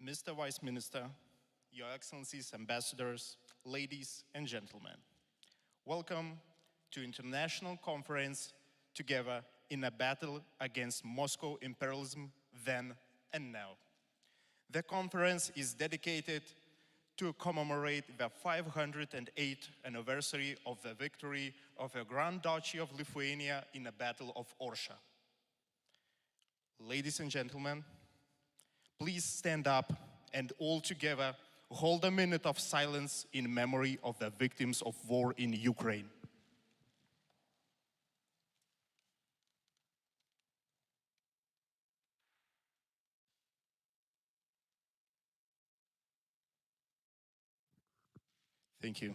Mr. Vice Minister, Your Excellencies, Ambassadors, ladies and gentlemen, welcome to International Conference Together in a Battle Against Moscow Imperialism Then and Now. The conference is dedicated to commemorate the 508th anniversary of the victory of the Grand Duchy of Lithuania in the Battle of Orsha. Ladies and gentlemen, please stand up and all together hold a minute of silence in memory of the victims of war in Ukraine. Thank you.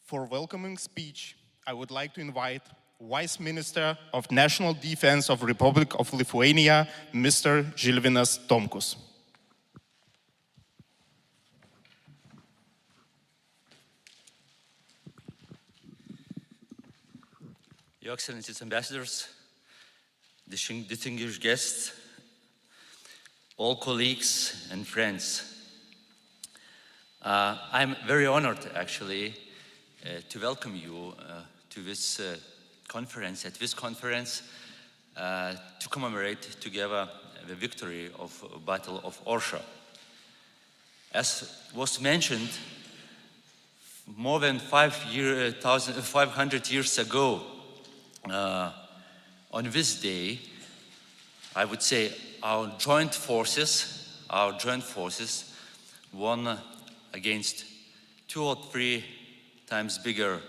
For welcoming speech, I would like to invite Vice Minister of National Defense of Republic of Lithuania, Mr. Žilvinas Tomkus. Your Excellencies, Ambassadors, distinguished guests, all colleagues and friends. I'm very honored, actually, to welcome you to this conference, to commemorate together the victory of Battle of Orsha. As was mentioned, more than 500 years ago, on this day, I would say our joint forces won against 2 or 3 times bigger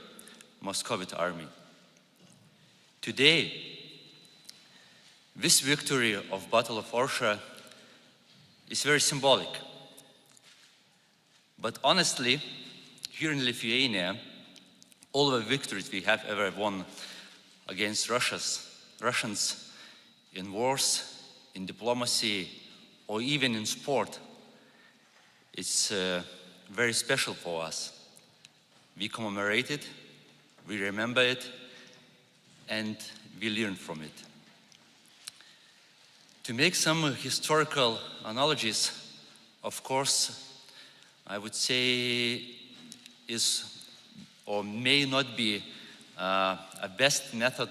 Moscovite army. Today, this victory of Battle of Orsha is very symbolic. But honestly, here in Lithuania, all the victories we have ever won against Russians in wars, in diplomacy, or even in sport, it's very special for us. We commemorate it, we remember it, and we learn from it. To make some historical analogies, of course, I would say is or may not be a best method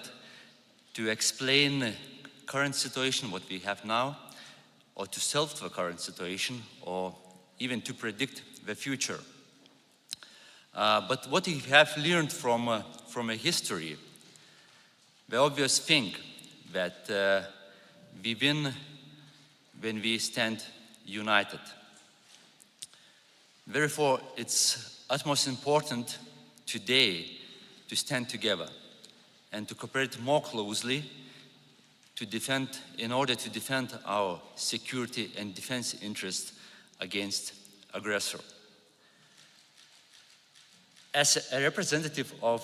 to explain current situation, what we have now, or to solve the current situation, or even to predict the future. But what we have learned from a history, the obvious thing that we win when we stand united. Therefore, it's utmost important today to stand together and to cooperate more closely in order to defend our security and defense interests against aggressor. As a representative of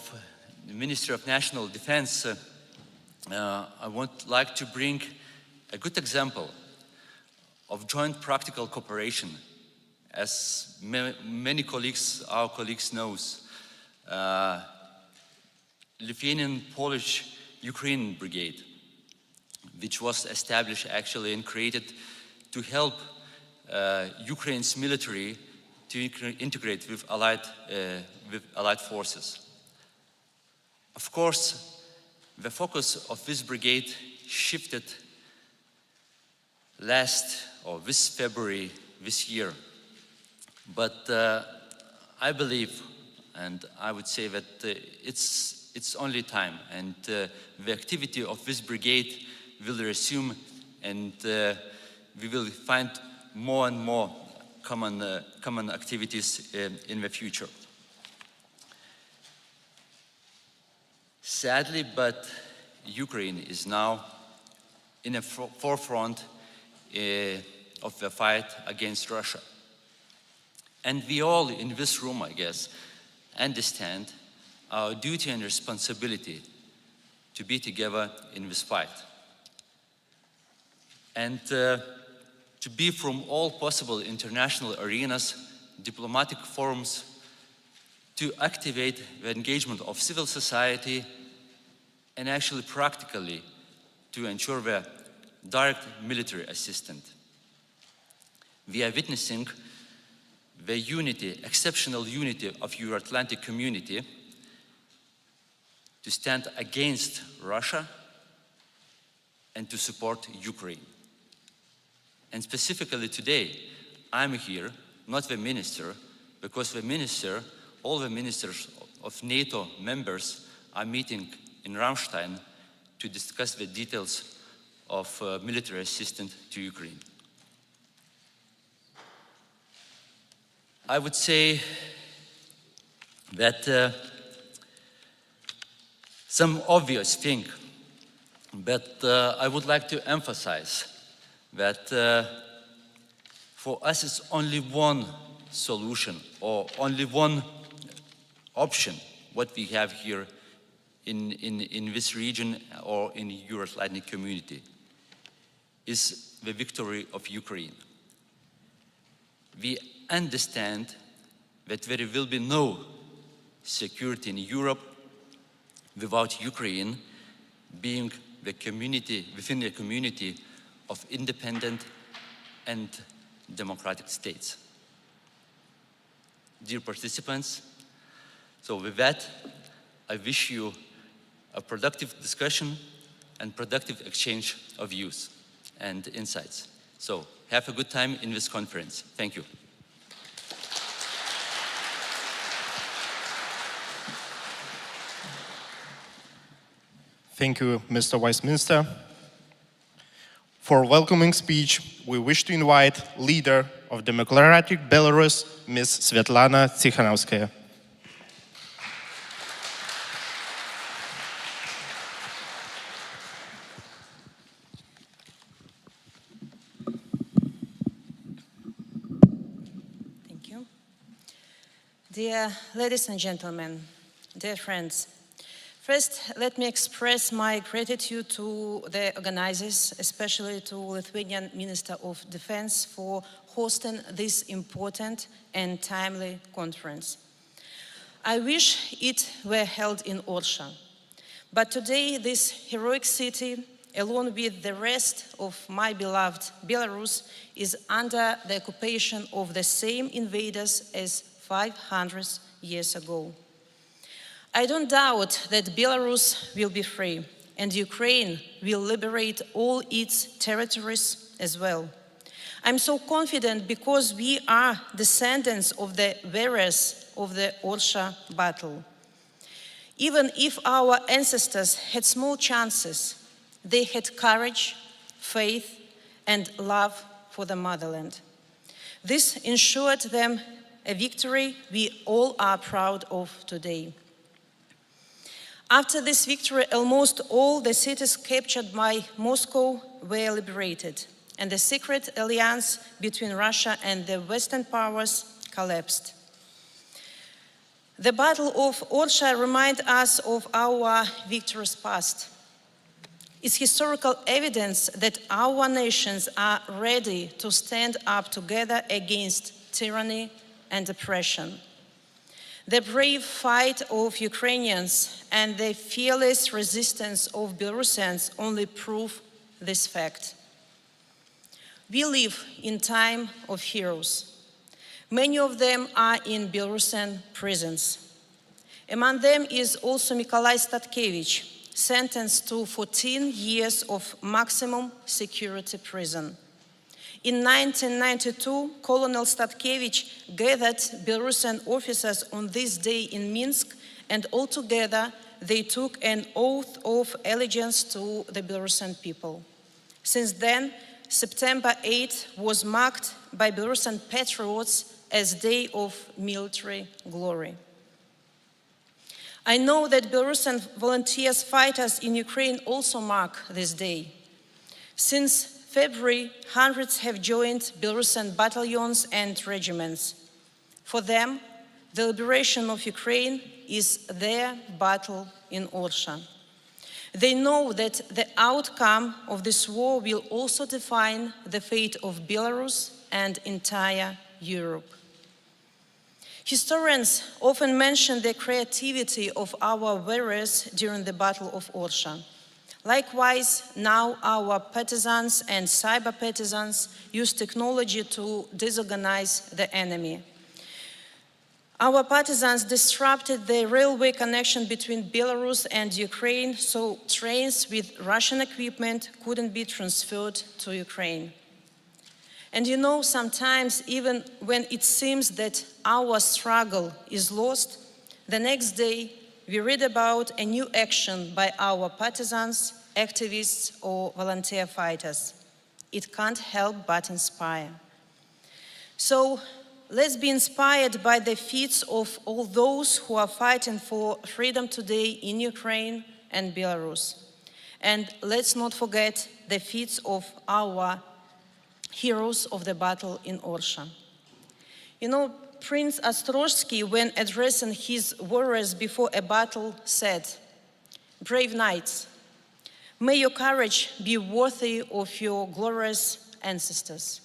the Ministry of National Defense, I would like to bring a good example of joint practical cooperation. As many colleagues, our colleagues knows, Lithuanian, Polish, Ukrainian Brigade, which was established actually and created to help Ukraine's military to integrate with allied forces. Of course, the focus of this brigade shifted this February this year. But I believe, and I would say that it's only time, and the activity of this brigade will resume, and we will find more and more common activities in the future. Sadly, but Ukraine is now in the forefront of the fight against Russia. And we all in this room, I guess, understand our duty and responsibility to be together in this fight. And to be from all possible international arenas, diplomatic forums, to activate the engagement of civil society, and actually practically to ensure the direct military assistance. We are witnessing the unity, exceptional unity of Euro-Atlantic community to stand against Russia and to support Ukraine. And specifically today, I'm here, not the minister, because the minister, all the ministers of NATO members are meeting in Ramstein to discuss the details of military assistance to Ukraine. I would say that some obvious thing, but I would like to emphasize that for us it's only one solution or only one option what we have here in this region or in the Euro-Atlantic community is the victory of Ukraine. We understand that there will be no security in Europe without Ukraine being the community, within the community of independent and democratic states. Dear participants, so with that, I wish you a productive discussion and productive exchange of views and insights. So have a good time in this conference. Thank you. Thank you, Mr. Vice Minister. For welcoming speech, we wish to invite leader of Democratic Belarus, Ms. Svetlana Tikhanovskaya. Thank you. Dear ladies and gentlemen, dear friends, first, let me express my gratitude to the organizers, especially to Lithuanian Minister of Defense, for hosting this important and timely conference. I wish it were held in Orsha, but today this heroic city, along with the rest of my beloved Belarus, is under the occupation of the same invaders as 500 years ago. I don't doubt that Belarus will be free and Ukraine will liberate all its territories as well. I'm so confident because we are descendants of the warriors of the Orsha battle. Even if our ancestors had small chances, they had courage, faith, and love for the motherland. This ensured them a victory we all are proud of today. After this victory, almost all the cities captured by Moscow were liberated, and the secret alliance between Russia and the Western powers collapsed. The Battle of Orsha reminds us of our victorious past. It's historical evidence that our nations are ready to stand up together against tyranny and oppression. The brave fight of Ukrainians and the fearless resistance of Belarusians only prove this fact. We live in time of heroes. Many of them are in Belarusian prisons. Among them is also Mykolai Statkevich, sentenced to 14 years of maximum security prison. In 1992, Colonel Statkevich gathered Belarusian officers on this day in Minsk, and altogether they took an oath of allegiance to the Belarusian people. Since then, September 8 was marked by Belarusian patriots as Day of Military Glory. I know that Belarusian volunteers fighters in Ukraine also mark this day. Since February, hundreds have joined Belarusian battalions and regiments. For them, the liberation of Ukraine is their battle in Orsha. They know that the outcome of this war will also define the fate of Belarus and entire Europe. Historians often mention the creativity of our warriors during the Battle of Orsha. Likewise, now our partisans and cyber partisans use technology to disorganize the enemy. Our partisans disrupted the railway connection between Belarus and Ukraine, so trains with Russian equipment couldn't be transferred to Ukraine. And you know, sometimes even when it seems that our struggle is lost, the next day we read about a new action by our partisans, activists, or volunteer fighters. It can't help but inspire. So let's be inspired by the feats of all those who are fighting for freedom today in Ukraine and Belarus. And let's not forget the feats of our heroes of the battle in Orsha. You know, Prince Ostroshky, when addressing his warriors before a battle, said, "Brave knights, may your courage be worthy of your glorious ancestors."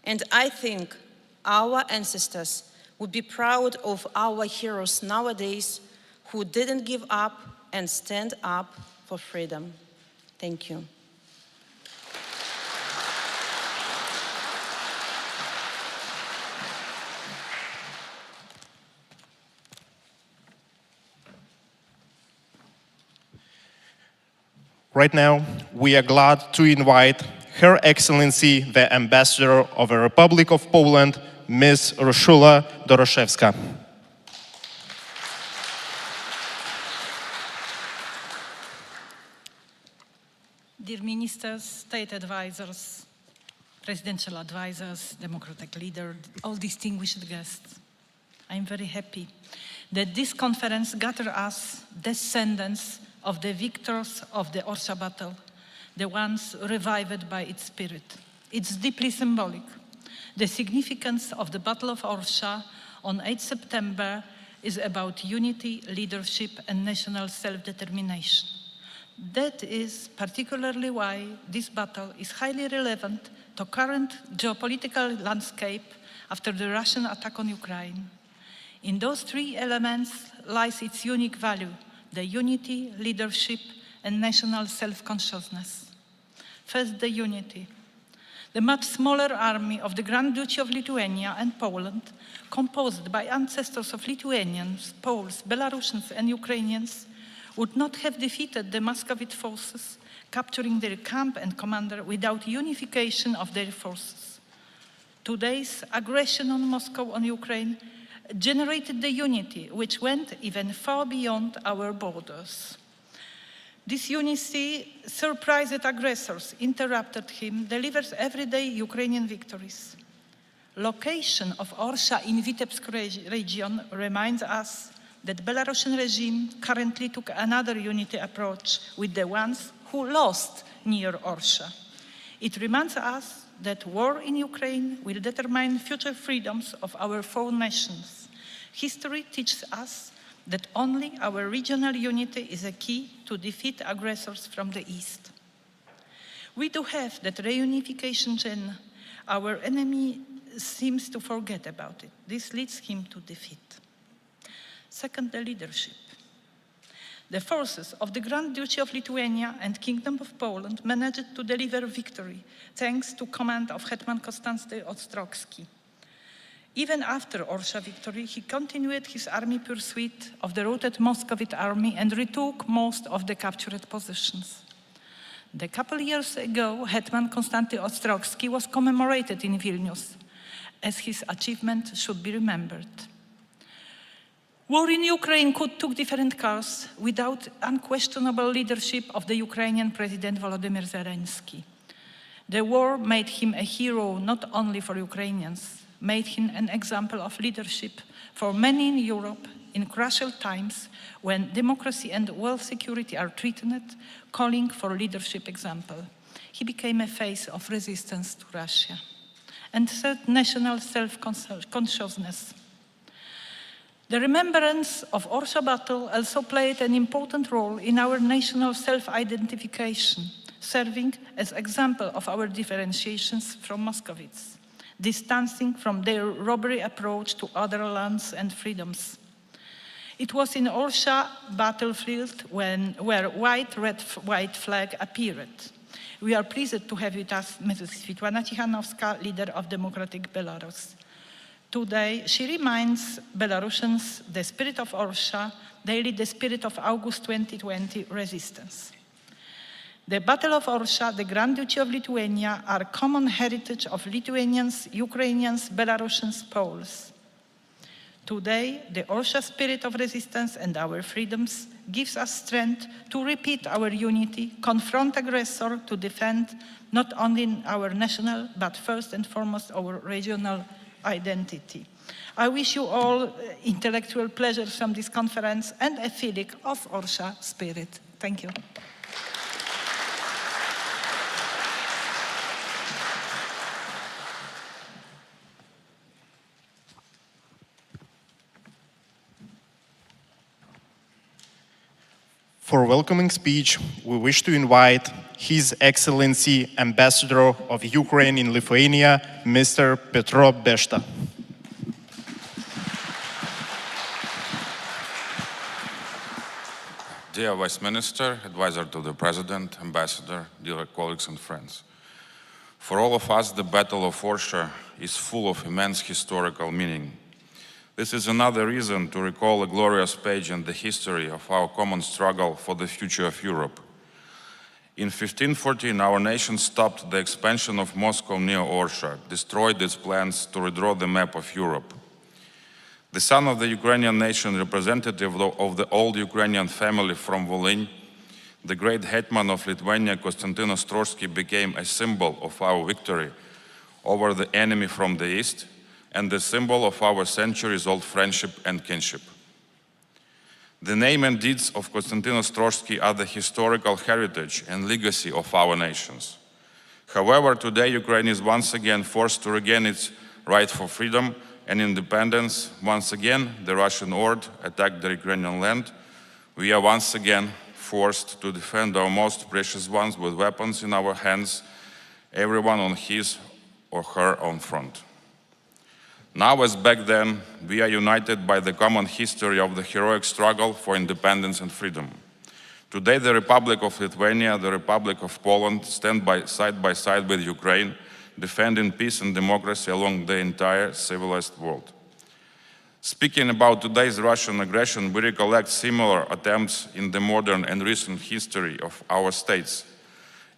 And I think our ancestors would be proud of our heroes nowadays who didn't give up and stand up for freedom. Thank you. Right now, we are glad to invite Her Excellency, the Ambassador of the Republic of Poland, Ms. Roshula Doroshevska. Dear ministers, state advisors, presidential advisors, democratic leader, all distinguished guests, I'm very happy that this conference gathers us, descendants of the victors of the Orsha battle, the ones revived by its spirit. It's deeply symbolic. The significance of the Battle of Orsha on 8 September is about unity, leadership, and national self-determination. That is particularly why this battle is highly relevant to current geopolitical landscape after the Russian attack on Ukraine. In those three elements lies its unique value: the unity, leadership, and national self-consciousness. First, the unity. The much smaller army of the Grand Duchy of Lithuania and Poland, composed by ancestors of Lithuanians, Poles, Belarusians, and Ukrainians, would not have defeated the Maskvos forces, capturing their camp and commander without unification of their forces. Today's aggression on Moscow on Ukraine generated the unity which went even far beyond our borders. This unity surprised aggressors, interrupted him, delivers everyday Ukrainian victories. Location of Orsha in Vitebsk region reminds us that Belarusian regime currently took another unity approach with the ones who lost near Orsha. It reminds us that war in Ukraine will determine future freedoms of our four nations. History teaches us that only our regional unity is a key to defeat aggressors from the east. We do have that reunification gene. Our enemy seems to forget about it. This leads him to defeat. Second, the leadership. The forces of the Grand Duchy of Lithuania and Kingdom of Poland managed to deliver victory thanks to command of Hetman Konstanty Ostrogski. Even after Orsha victory, he continued his army pursuit of the routed Muscovite army and retook most of the captured positions. A couple years ago, Hetman Konstanty Ostrogski was commemorated in Vilnius, as his achievement should be remembered. War in Ukraine took different course without unquestionable leadership of the Ukrainian President Volodymyr Zelensky. The war made him a hero not only for Ukrainians, made him an example of leadership for many in Europe in crucial times when democracy and world security are threatened, calling for leadership example. He became a face of resistance to Russia. And third, national self-consciousness. The remembrance of Orsha battle also played an important role in our national self-identification, serving as example of our differentiations from Muscovites. distancing from their robbery approach to other lands and freedoms. It was in Orsha battlefield where white flag appeared. We are pleased to have with us Mrs. Svetlana Tikhanovska, leader of Democratic Belarus. Today, she reminds Belarusians the spirit of Orsha, daily the spirit of August 2020 resistance. The Battle of Orsha, the Grand Duchy of Lithuania, are common heritage of Lithuanians, Ukrainians, Belarusians, Poles. Today, the Orsha spirit of resistance and our freedoms gives us strength to repeat our unity, confront aggressor, to defend not only our national, but first and foremost our regional identity. I wish you all intellectual pleasures from this conference and a feeling of Orsha spirit. Thank you. For welcoming speech, we wish to invite His Excellency Ambassador of Ukraine in Lithuania, Mr. Petro Bešta. Dear Vice Minister, Advisor to the President, Ambassador, dear colleagues and friends. For all of us, the Battle of Orsha is full of immense historical meaning. This is another reason to recall a glorious page in the history of our common struggle for the future of Europe. In 1514, our nation stopped the expansion of Moscow near Orsha, destroyed its plans to redraw the map of Europe. The son of the Ukrainian nation, representative of the old Ukrainian family from Volyn, the great hetman of Lithuania, Konstantin Ostrorsky, became a symbol of our victory over the enemy from the east, and the symbol of our centuries-old friendship and kinship. The name and deeds of Konstantin Ostrorsky are the historical heritage and legacy of our nations. However, today Ukraine is once again forced to regain its right for freedom and independence. Once again, the Russian horde attacked the Ukrainian land. We are once again forced to defend our most precious ones with weapons in our hands, everyone on his or her own front. Now, as back then, we are united by the common history of the heroic struggle for independence and freedom. Today, the Republic of Lithuania, the Republic of Poland stand side by side with Ukraine, defending peace and democracy along the entire civilized world. Speaking about today's Russian aggression, we recollect similar attempts in the modern and recent history of our states.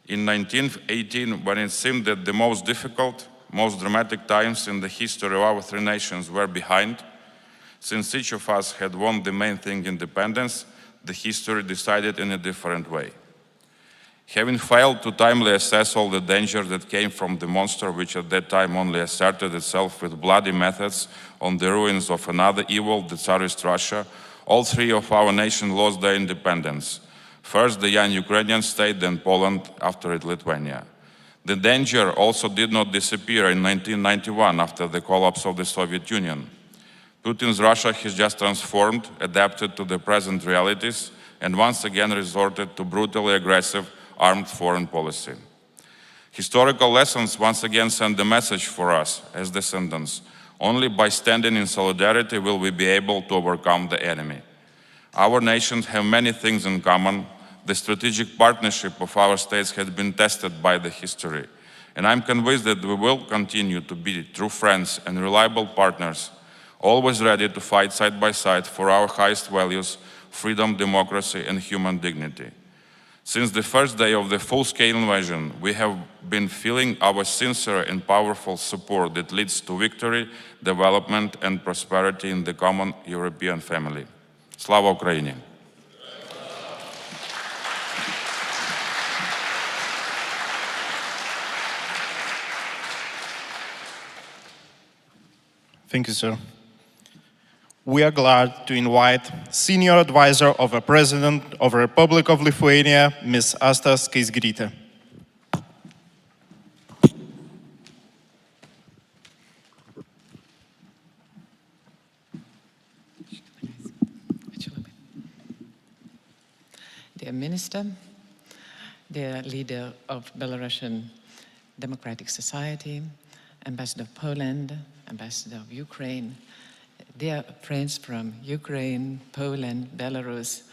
In 1918, when it seemed that the most difficult, most dramatic times in the history of our three nations were behind, since each of us had won the main thing, independence, the history decided in a different way. Having failed to timely assess all the danger that came from the monster which at that time only asserted itself with bloody methods on the ruins of another evil, the Tsarist Russia, all three of our nation lost their independence. First the young Ukrainian state, then Poland, after it Lithuania. The danger also did not disappear in 1991 after the collapse of the Soviet Union. Putin's Russia has just transformed, adapted to the present realities, and once again resorted to brutally aggressive armed foreign policy. Historical lessons once again send a message for us as descendants. Only by standing in solidarity will we be able to overcome the enemy. Our nations have many things in common. The strategic partnership of our states has been tested by the history, and I'm convinced that we will continue to be true friends and reliable partners, always ready to fight side by side for our highest values, freedom, democracy, and human dignity. Since the first day of the full-scale invasion, we have been feeling our sincere and powerful support that leads to victory, development, and prosperity in the common European family. Slava Ukraini! Thank you, sir. We are glad to invite Senior Advisor of the President of the Republic of Lithuania, Ms. Asta Skaisgirytė. Dear Minister, dear leader of Belarusian Democratic Society, Ambassador of Poland, Ambassador of Ukraine, dear friends from Ukraine, Poland, Belarus,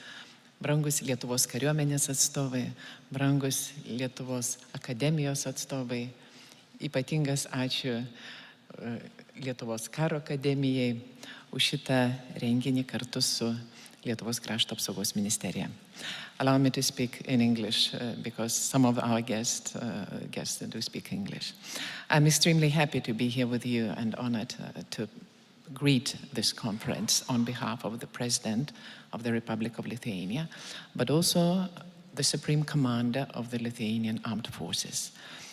brangus Lietuvos kariuomenės atstovai, brangus Lietuvos akademijos atstovai, ypatingas ačiū Lietuvos karo akademijai už šitą renginį kartu su Lietuvos krašto apsaugos ministerija. Allow me to speak in English because some of our guests do speak English. I'm extremely happy to be here with you and honored to greet this conference on behalf of the President of the Republic of Lithuania, but also the Supreme Commander of the Lithuanian Armed Forces.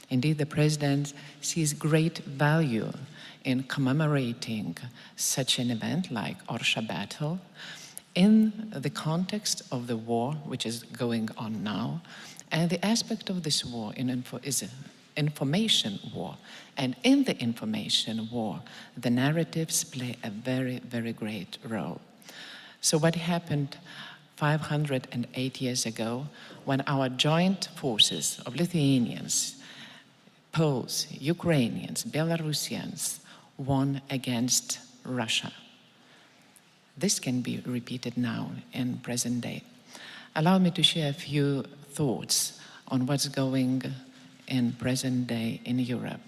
Indeed, the President sees great value in commemorating such an event like Orsha Battle in the context of the war which is going on now, and the aspect of this war is an information war. And in the information war, the narratives play a very, very great role. So what happened 508 years ago when our joint forces of Lithuanians, Poles, Ukrainians, Belarusians won against Russia? This can be repeated now in present day. Allow me to share a few thoughts on what's going in present day in Europe.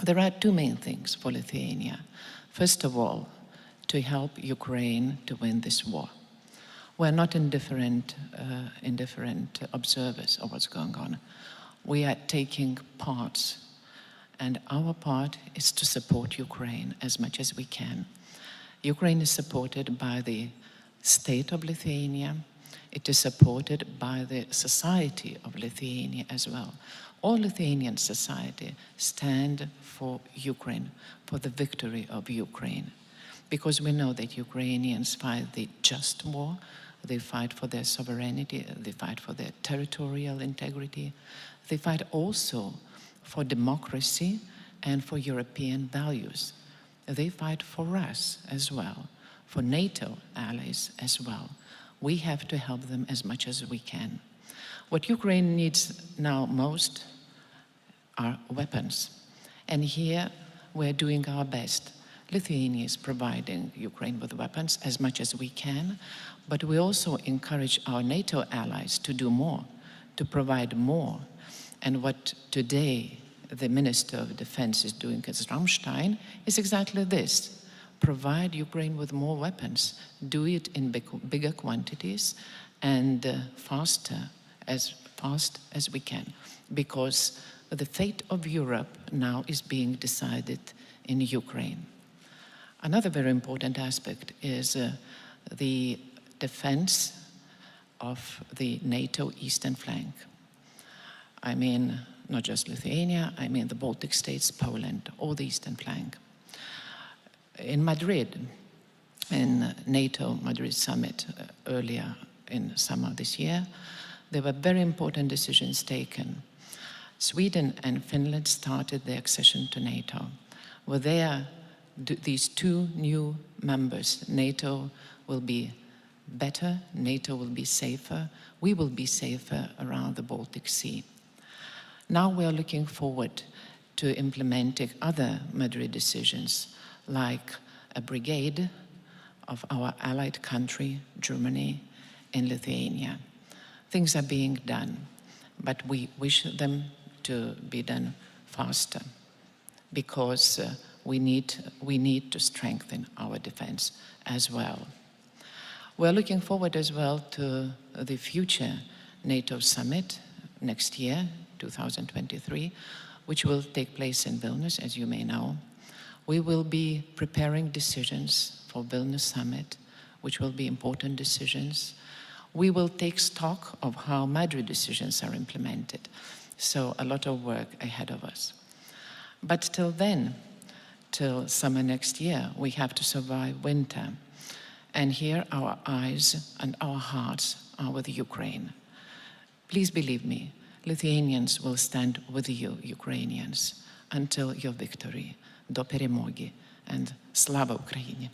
There are two main things for Lithuania. First of all, to help Ukraine to win this war. We're not indifferent observers of what's going on. We are taking parts, and our part is to support Ukraine as much as we can. Ukraine is supported by the state of Lithuania. It is supported by the society of Lithuania as well. All Lithuanian society stand for Ukraine, for the victory of Ukraine. Because we know that Ukrainians fight the just war, they fight for their sovereignty, they fight for their territorial integrity, they fight also for democracy and for European values. They fight for us as well, for NATO allies as well. We have to help them as much as we can. What Ukraine needs now most are weapons. And here we're doing our best. Lithuania is providing Ukraine with weapons as much as we can, but we also encourage our NATO allies to do more, to provide more. And what today the Minister of Defense is doing at Ramstein is exactly this. Provide Ukraine with more weapons. Do it in bigger quantities and as fast as we can. Because the fate of Europe now is being decided in Ukraine. Another very important aspect is the defense of the NATO eastern flank. I mean, not just Lithuania, I mean the Baltic states, Poland, all the eastern flank. In Madrid, in NATO Madrid summit earlier in summer this year, there were very important decisions taken. Sweden and Finland started their accession to NATO. With these two new members, NATO will be better, NATO will be safer, we will be safer around the Baltic Sea. Now we are looking forward to implementing other Madrid decisions, like a brigade of our allied country, Germany, in Lithuania. Things are being done, but we wish them to be done faster, because we need to strengthen our defense as well. We're looking forward as well to the future NATO summit next year, 2023, which will take place in Vilnius, as you may know. We will be preparing decisions for Vilnius summit, which will be important decisions. We will take stock of how Madrid decisions are implemented. So a lot of work ahead of us. But till then, till summer next year, we have to survive winter. And here our eyes and our hearts are with Ukraine. Please believe me, Lithuanians will stand with you, Ukrainians, until your victory. Do перемоги, and Slava Ukraini.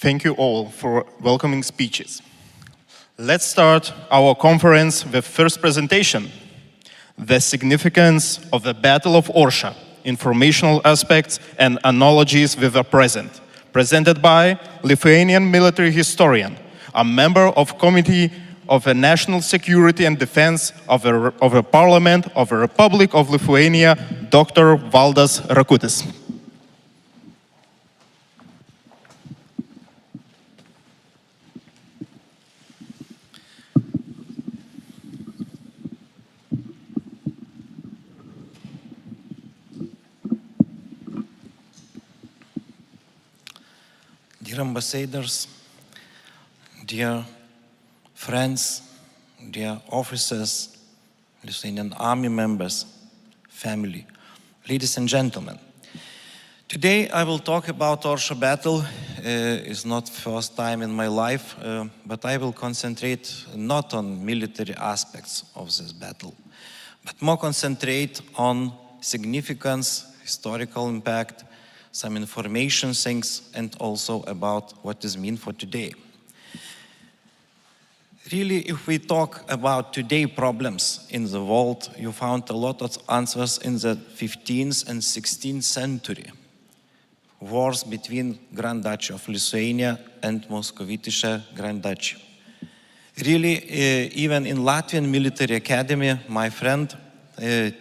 Thank you all for welcoming speeches. Let's start our conference with first presentation, the significance of the Battle of Orsha, informational aspects and analogies with the present, presented by Lithuanian military historian, a member of Committee of the National Security and Defense of the Parliament of the Republic of Lithuania, Dr. Valdas Rakutis. Dear ambassadors, dear friends, dear officers, Lithuanian army members, family, ladies and gentlemen. Today I will talk about Orsha battle. It's not first time in my life, but I will concentrate not on military aspects of this battle, but more concentrate on significance, historical impact, some information things, and also about what this means for today. Really, if we talk about today problems in the world, you found a lot of answers in the 15th and 16th century. Wars between Grand Duchy of Lithuania and Moscovitische Grand Duchy. Really, even in Latvian military academy, my friend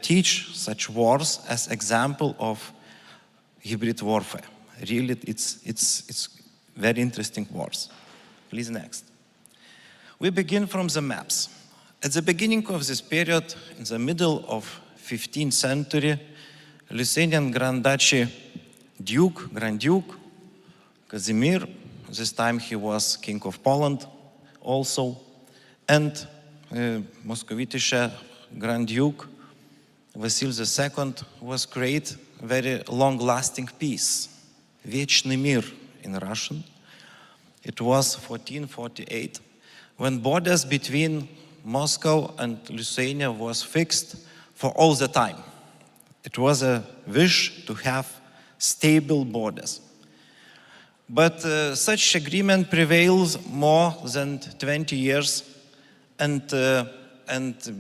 teach such wars as example of hybrid warfare. Really, it's very interesting wars. Please, next. We begin from the maps. At the beginning of this period, in the middle of 15th century, Lithuanian Grand Duchy Grand Duke, Kazimir, this time he was King of Poland also, and Moscovitische Grand Duke, Vasil II, was create very long-lasting peace, Вечный мир in Russian. It was 1448, when borders between Moscow and Lithuania was fixed for all the time. It was a wish to have stable borders. But such agreement prevails more than 20 years, and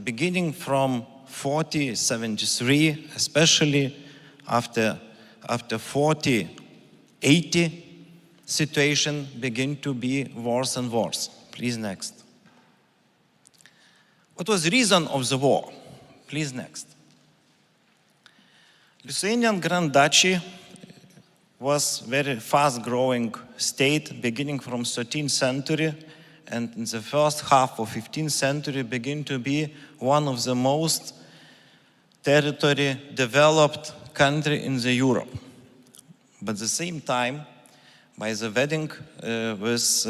beginning from 4073, especially after 4080, situation begin to be worse and worse. Please, next. What was the reason of the war? Please, next. Lithuanian Grand Duchy was very fast-growing state beginning from 13th century, and in the first half of 15th century begin to be one of the most territory developed country in the Europe. But at the same time, by the wedding with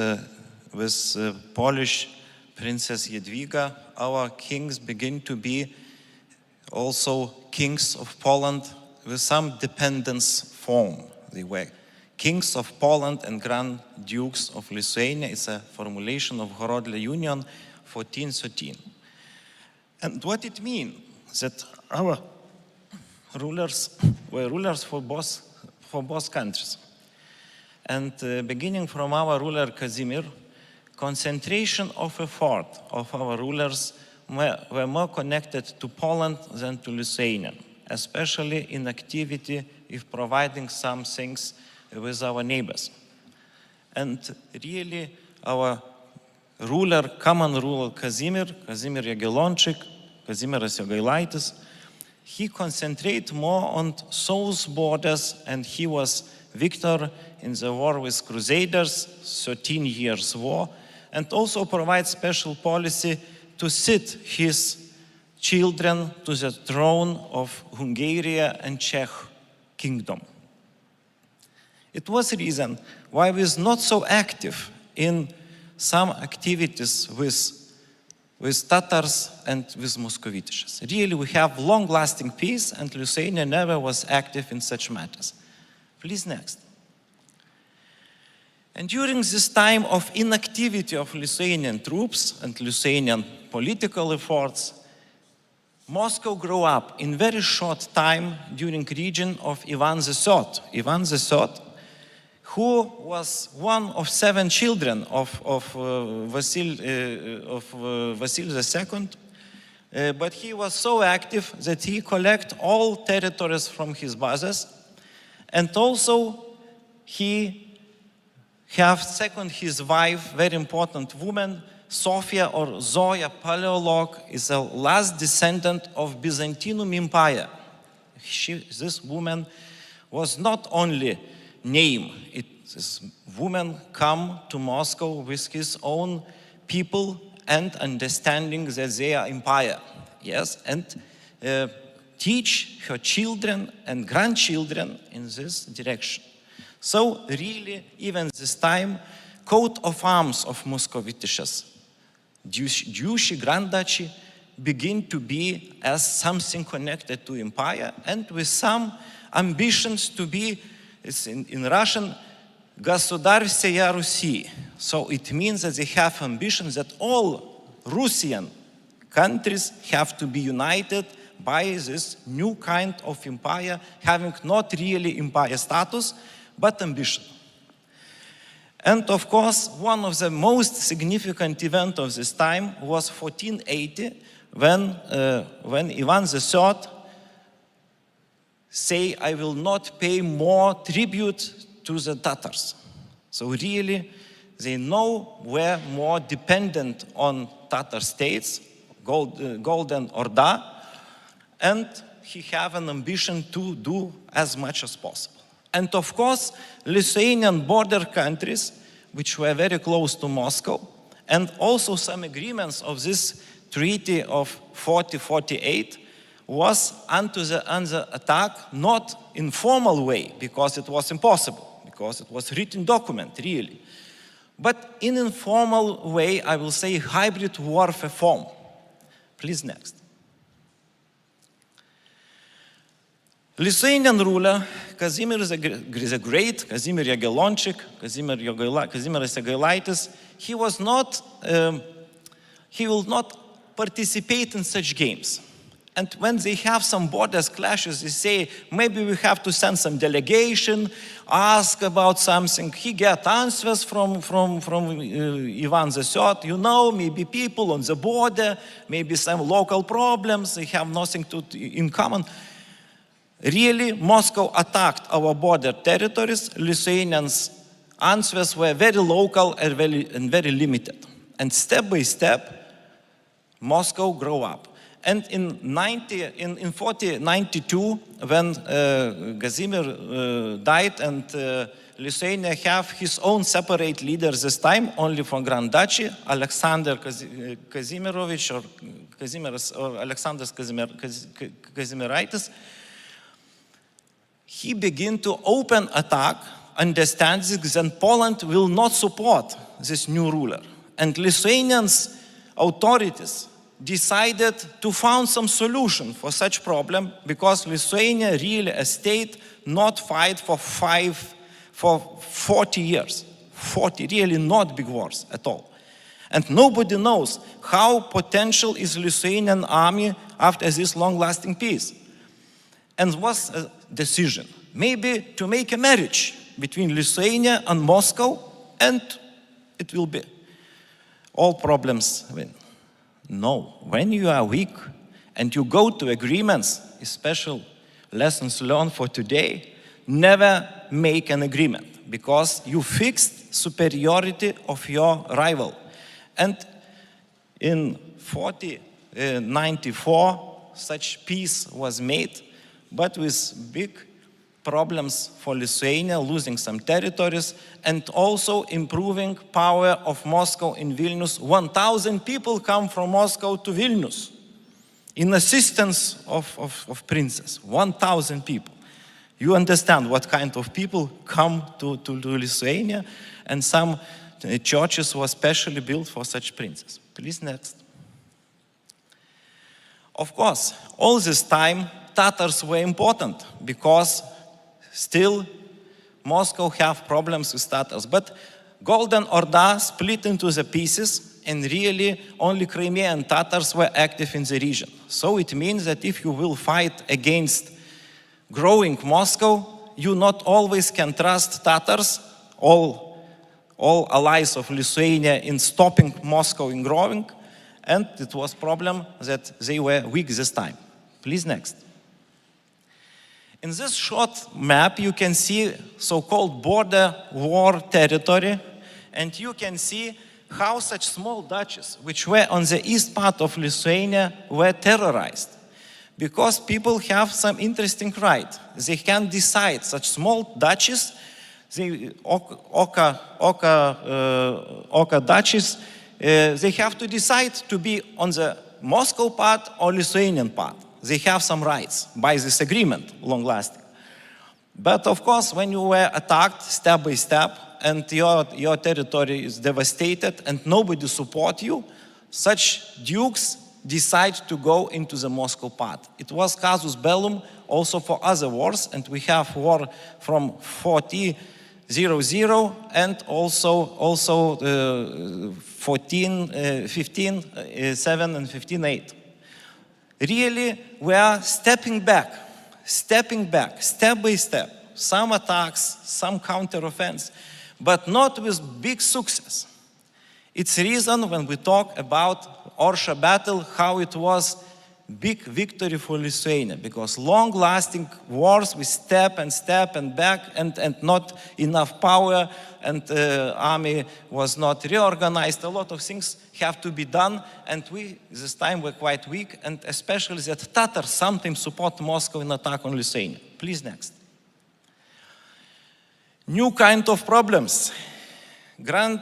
Polish Princess Jadwiga, our kings begin to be also kings of Poland with some dependence form. They were kings of Poland and Grand Dukes of Lithuania. It's a formulation of Horodlė Union 1413. And what it means that our rulers were rulers for both countries. And beginning from our ruler Kazimir, concentration of effort of our rulers were more connected to Poland than to Lithuania, especially in activity of providing some things with our neighbors. And really our common ruler Kazimir Jagiellonczyk, Kazimieras Jogailaitis, he concentrated more on south borders, and he was victor in the war with Crusaders, 13 years war, and also provide special policy to sit his children to the throne of Hungary and Czech kingdom. It was a reason why we was not so active in some activities with Tatars and with Moscovitisches. Really, we have long-lasting peace, and Lithuania never was active in such matters. Please, next. And during this time of inactivity of Lithuanian troops and Lithuanian political efforts, Moscow grew up in very short time during region of Ivan III. Ivan III who was one of 7 children of Vasil II, but he was so active that he collected all territories from his bases, and also he have second his wife, very important woman, Sophia or Zoya Paleolog, is the last descendant of Byzantium Empire. This woman was not only name. This woman come to Moscow with his own people and understanding that they are empire. Yes, and teach her children and grandchildren in this direction. So really, even this time, coat of arms of Moscovitisches, Jewish Grand Duchy, begin to be as something connected to empire and with some ambitions to be, it's in Russian, Государь всея Руси. So it means that they have ambitions that all Russian countries have to be united by this new kind of empire, having not really empire status, but ambition. And of course, one of the most significant events of this time was 1480, when Ivan III say, I will not pay more tribute to the Tatars. So really, they know we're more dependent on Tatar states, Golden Orda, and he have an ambition to do as much as possible. And of course, Lithuanian border countries, which were very close to Moscow, and also some agreements of this treaty of 4048 was under attack, not in formal way, because it was impossible, because it was written document, really. But in informal way, I will say hybrid warfare form. Please, next. Lithuanian ruler Kazimieras the Great, Kazimierz Jagiellonczyk, Kazimieras Jogailaitis, he will not participate in such games. And when they have some borders clashes, they say, maybe we have to send some delegation, ask about something. He get answers from Ivan III, you know, maybe people on the border, maybe some local problems, they have nothing in common. Really, Moscow attacked our border territories. Lithuanians' answers were very local and very limited. And step by step, Moscow grew up. And in 1492, when Kazimir died and Lithuania have his own separate leaders this time, only from Grand Duchy, Alexander Kazimirovich or Alexander Kazimieraitis, he began to open attack, understanding that Poland will not support this new ruler. And Lithuanians authorities decided to find some solution for such problem, because Lithuania really a state not fight for 40 years. 40, really not big wars at all. And nobody knows how potential is Lithuanian army after this long-lasting peace. And what's a decision? Maybe to make a marriage between Lithuania and Moscow, and it will be all problems win. No, when you are weak and you go to agreements, special lessons learned for today, never make an agreement, because you fixed superiority of your rival. And in 1494, such peace was made, but with big problems for Lithuania, losing some territories, and also improving power of Moscow in Vilnius. 1,000 people come from Moscow to Vilnius in assistance of princes. 1,000 people. You understand what kind of people come to Lithuania, and some churches were specially built for such princes. Please, next. Of course, all this time, Tatars were important, because still Moscow have problems with Tatars. But Golden Orda split into the pieces, and really only Crimean Tatars were active in the region. So it means that if you will fight against growing Moscow, you not always can trust Tatars all allies of Lithuania in stopping Moscow in growing, and it was problem that they were weak this time. Please, next. In this short map, you can see so-called border war territory, and you can see how such small duchies, which were on the east part of Lithuania, were terrorized. Because people have some interesting right. They can decide, such small duchies, the Oka duchies, they have to decide to be on the Moscow part or Lithuanian part. They have some rights by this agreement, long-lasting. But of course, when you were attacked step by step and your territory is devastated and nobody support you, such dukes decide to go into the Moscow part. It was casus bellum also for other wars, and we have war from 1400 and also 1507 and 1508. Really, we are stepping back, step by step. Some attacks, some counter-offense, but not with big success. It's reason when we talk about Orsha battle, how it was big victory for Lithuania, because long-lasting wars with step and back and not enough power, and army was not reorganized. A lot of things have to be done, and we this time were quite weak, and especially that Tatars sometimes support Moscow in attack on Lithuania. Please, next. New kind of problems. Grand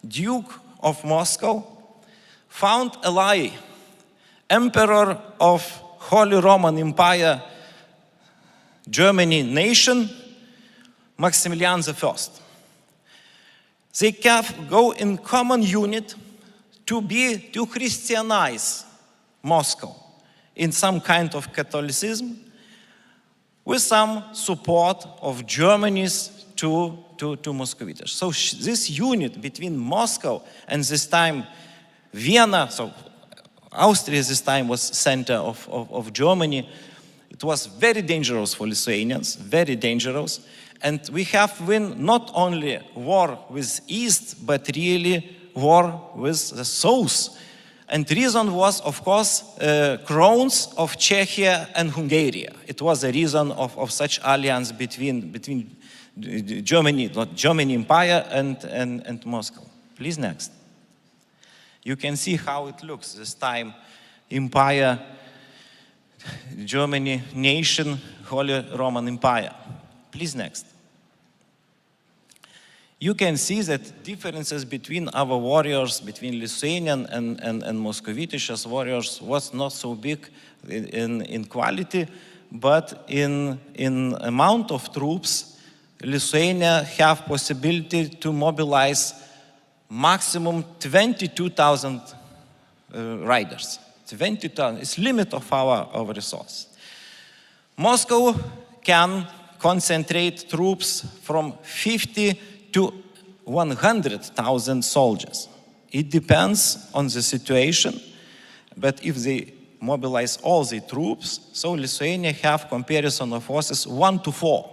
Duke of Moscow found ally, Emperor of Holy Roman Empire, Germany nation, Maximilian I. They can go in common unit to Christianize Moscow in some kind of Catholicism, with some support of Germany's to Moscovites. So this unit between Moscow and this time Vienna, so Austria this time was center of Germany, it was very dangerous for Lithuanians, very dangerous. And we have won not only war with East, but really war with the South. And reason was, of course, crowns of Czechia and Hungary. It was a reason of such alliance between Germany, not German Empire and Moscow. Please, next. You can see how it looks this time. Empire, Germany, nation, Holy Roman Empire. Please, next. You can see that differences between our warriors, between Lithuanian and Moscovitish warriors, was not so big in quality, but in amount of troops. Lithuania have possibility to mobilize maximum 22,000 riders. 20,000 is limit of our resource. Moscow can concentrate troops from 50 to 100,000 soldiers. It depends on the situation, but if they mobilize all the troops, so Lithuania have comparison of forces 1 to 4.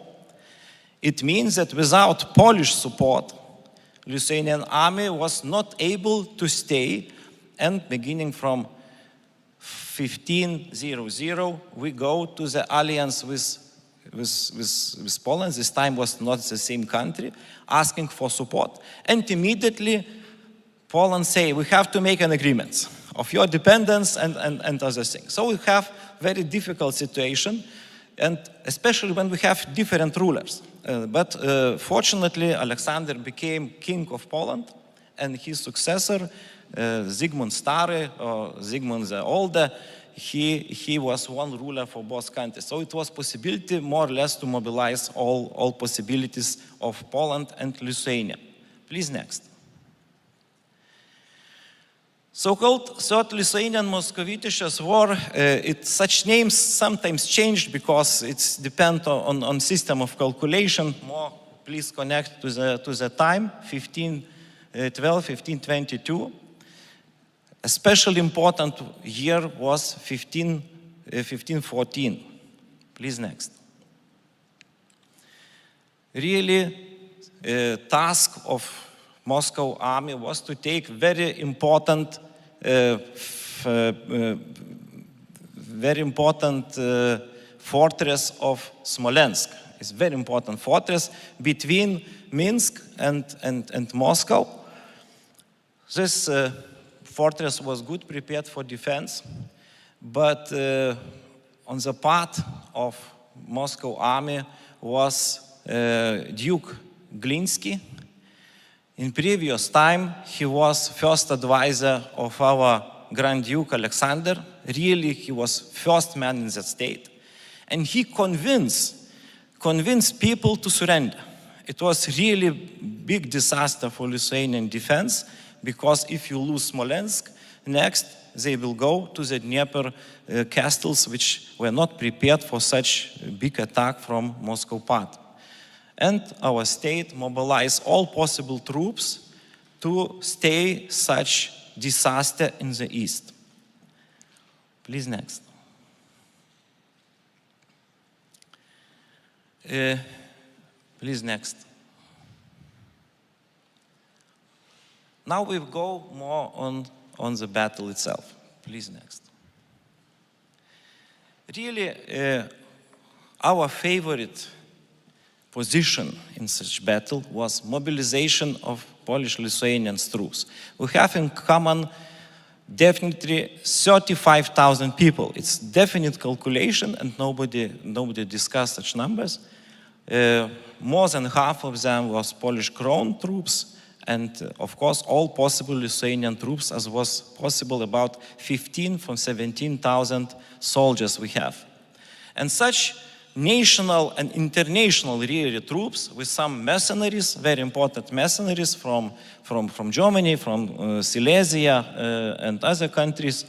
It means that without Polish support, Lithuanian army was not able to stay, and beginning from 1500, we go to the alliance with Poland. This time was not the same country, asking for support. And immediately, Poland say, we have to make an agreement of your dependence and other things. So we have very difficult situation, and especially when we have different rulers. But fortunately, Alexander became king of Poland, and his successor, Zygmunt Stary, or Zygmunt the Older, he was one ruler for both countries. So it was possibility more or less to mobilize all possibilities of Poland and Lithuania. Please, next. So-called Third Lithuanian Moscovitish war, such names sometimes changed because it's depend on system of calculation. More, please connect to the time, 1512, 1522. Especially important year was 1514. Please, next. Really, task of Moscow army was to take very important fortress of Smolensk. It's a very important fortress between Minsk and Moscow. This fortress was good prepared for defense, but on the part of Moscow army was Duke Glinsky. In previous time, he was first advisor of our Grand Duke Alexander. Really, he was first man in that state. And he convinced people to surrender. It was really big disaster for Lithuanian defense, because if you lose Smolensk, next they will go to the Dnieper castles, which were not prepared for such big attack from Moscow part. And our state mobilized all possible troops to stay such disaster in the east. Please next. Please next. Now we go more on the battle itself. Please next. Really, our favorite position in such battle was mobilization of Polish-Lithuanian troops. We have in common definitely 35,000 people. It's definite calculation, and nobody discussed such numbers. More than half of them was Polish Crown troops, and of course all possible Lithuanian troops, as was possible, about 15 from 17,000 soldiers we have. And such national and international really troops with some mercenaries, very important mercenaries from Germany, from Silesia and other countries,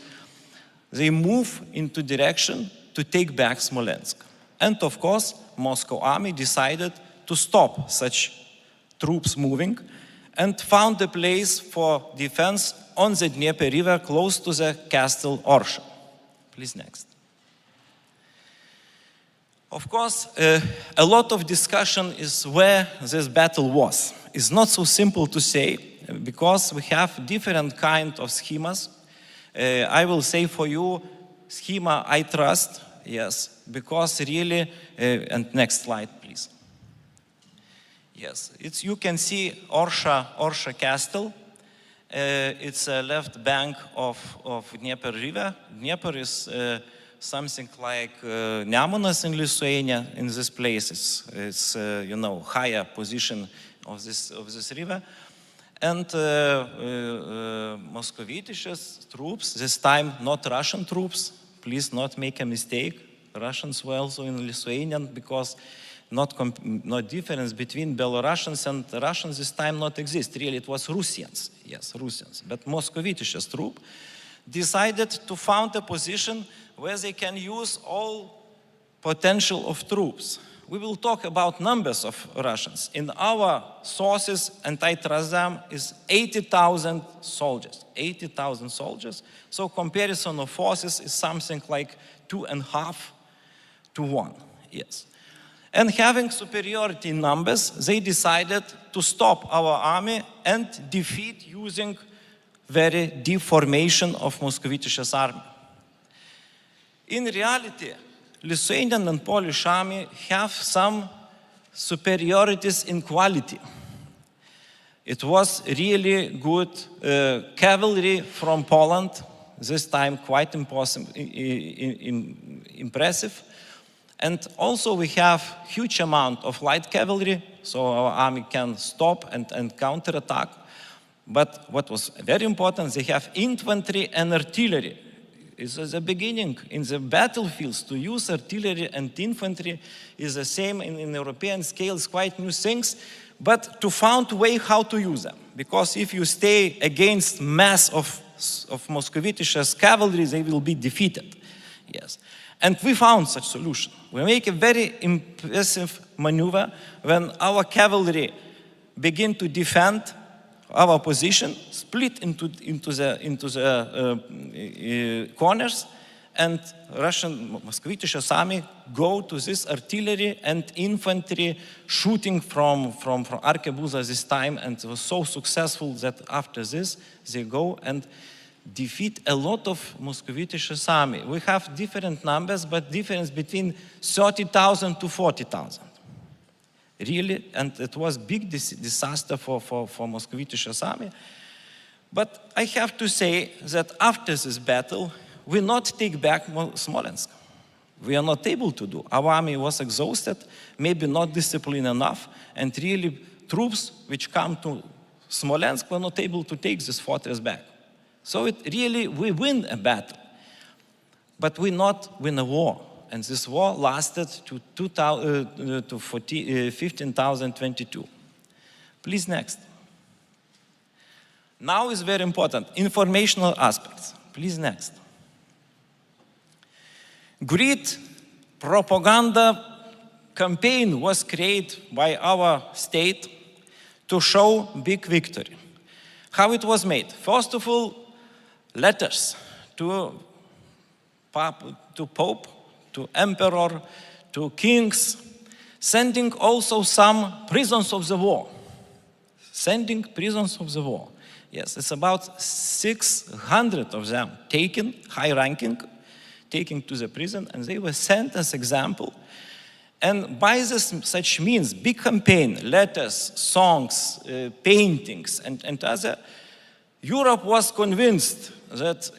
they move into direction to take back Smolensk. And of course, Moscow army decided to stop such troops moving and found a place for defense on the Dnieper River close to the castle Orsha. Please next. Of course, a lot of discussion is where this battle was. It's not so simple to say, because we have different kind of schemas. I will say for you, schema I trust, yes, because really, and next slide, please. Yes, you can see Orsha Castle. It's a left bank of Dnieper River. Dnieper is something like Nemunas in Lithuania. In this place, it's higher position of this river. And Moskovitich's troops, this time not Russian troops. Please not make a mistake. Russians were also in Lithuanian, because not difference between Belarusians and Russians this time not exist. Really, it was Russians. Yes, Russians. But Moskovitich's troop decided to found a position where they can use all potential of troops. We will talk about numbers of Russians. In our sources, and I trust them, is 80,000 soldiers. 80,000 soldiers. So comparison of forces is something like 2.5 to 1. Yes. And having superiority in numbers, they decided to stop our army and defeat using very deep formation of Moskovitich's army. In reality, Lithuanian and Polish army have some superiorities in quality. It was really good cavalry from Poland, this time quite impressive. And also we have huge amount of light cavalry, so our army can stop and counterattack. But what was very important, they have infantry and artillery. It's the beginning. In the battlefields, to use artillery and infantry is the same in European scales, quite new things, but to find a way how to use them. Because if you stay against mass of Moskovitich's cavalry, they will be defeated. Yes. And we found such solution. We make a very impressive maneuver when our cavalry begin to defend our position, split into the corners, and Russian Maskvos army go to this artillery and infantry shooting from arquebusas this time, and it was so successful that after this they go and defeat a lot of Maskvos army. We have different numbers, but difference between 30,000 to 40,000. Really, and it was big disaster for Maskvos army. But I have to say that after this battle, we not take back Smolensk. We are not able to do. Our army was exhausted, maybe not disciplined enough, and really troops which come to Smolensk were not able to take this fortress back. So we win a battle, but we not win a war. And this war lasted to 15,022. Please, next. Now is very important, informational aspects. Please, next. Great propaganda campaign was created by our state to show big victory. How it was made? First of all, letters to Pope, to Emperor, to kings, sending also some prisoners of the war. Sending prisoners of the war. Yes, it's about 600 of them taken, high-ranking, taken to the prison, and they were sent as example. And by such means, big campaign, letters, songs, paintings, and other, Europe was convinced that,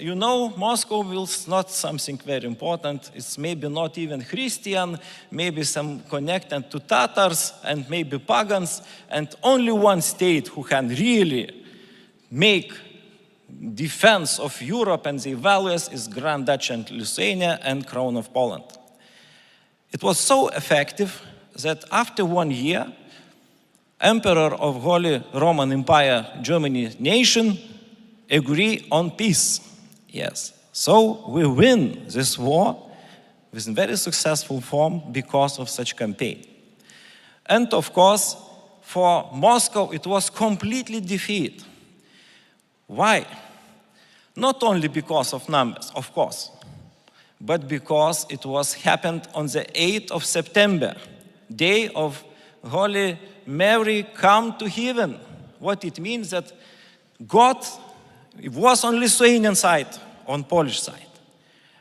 Moscow is not something very important. It's maybe not even Christian, maybe some connected to Tatars and maybe pagans, and only one state who can really make defense of Europe and the values is Grand Duchy and Lithuania and Crown of Poland. It was so effective that after 1 year, Emperor of Holy Roman Empire, Germany nation, agree on peace. Yes. So we win this war with a very successful form because of such campaign. And of course, for Moscow, it was completely defeat. Why? Not only because of numbers, of course, but because it was happened on the 8th of September, day of Holy Mary come to heaven. What it means that God was on Lithuanian side, on Polish side.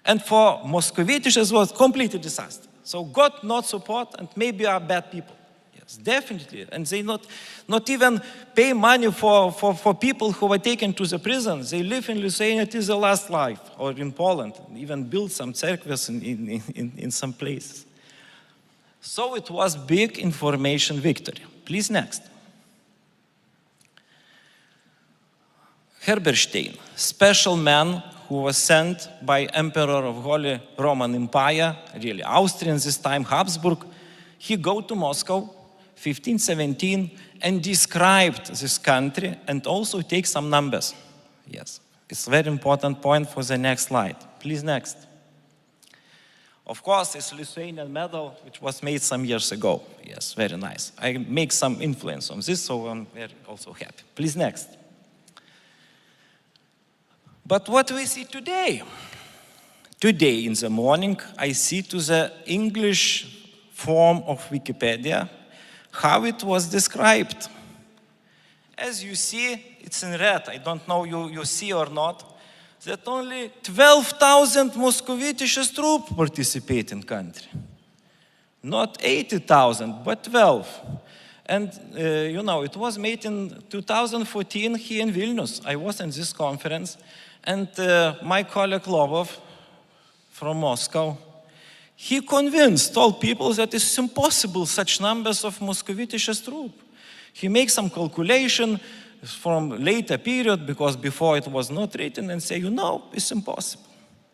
And for Moscovites, it was completely disaster. So God not support, and maybe are bad people. Yes, definitely. And they not even pay money for people who were taken to the prison. They live in Lithuania till the last life, or in Poland, even build some cerkves in some places. So it was big information victory. Please, next. Herberstein, special man who was sent by Emperor of Holy Roman Empire, really Austrian this time, Habsburg. He go to Moscow, 1517, and described this country and also take some numbers. Yes, it's a very important point for the next slide. Please, next. Of course, it's Lithuanian medal, which was made some years ago. Yes, very nice. I make some influence on this, so I'm very also happy. Please, next. But what we see today? Today in the morning, I see to the English form of Wikipedia how it was described. As you see, it's in red. I don't know you see or not, that only 12,000 Moscovites troops participate in country. Not 80,000, but 12. And, it was made in 2014 here in Vilnius. I was in this conference, and my colleague Lovov from Moscow, he convinced all people that it's impossible such numbers of Moscovites troops. He makes some calculation from later period, because before it was not written, and say, it's impossible.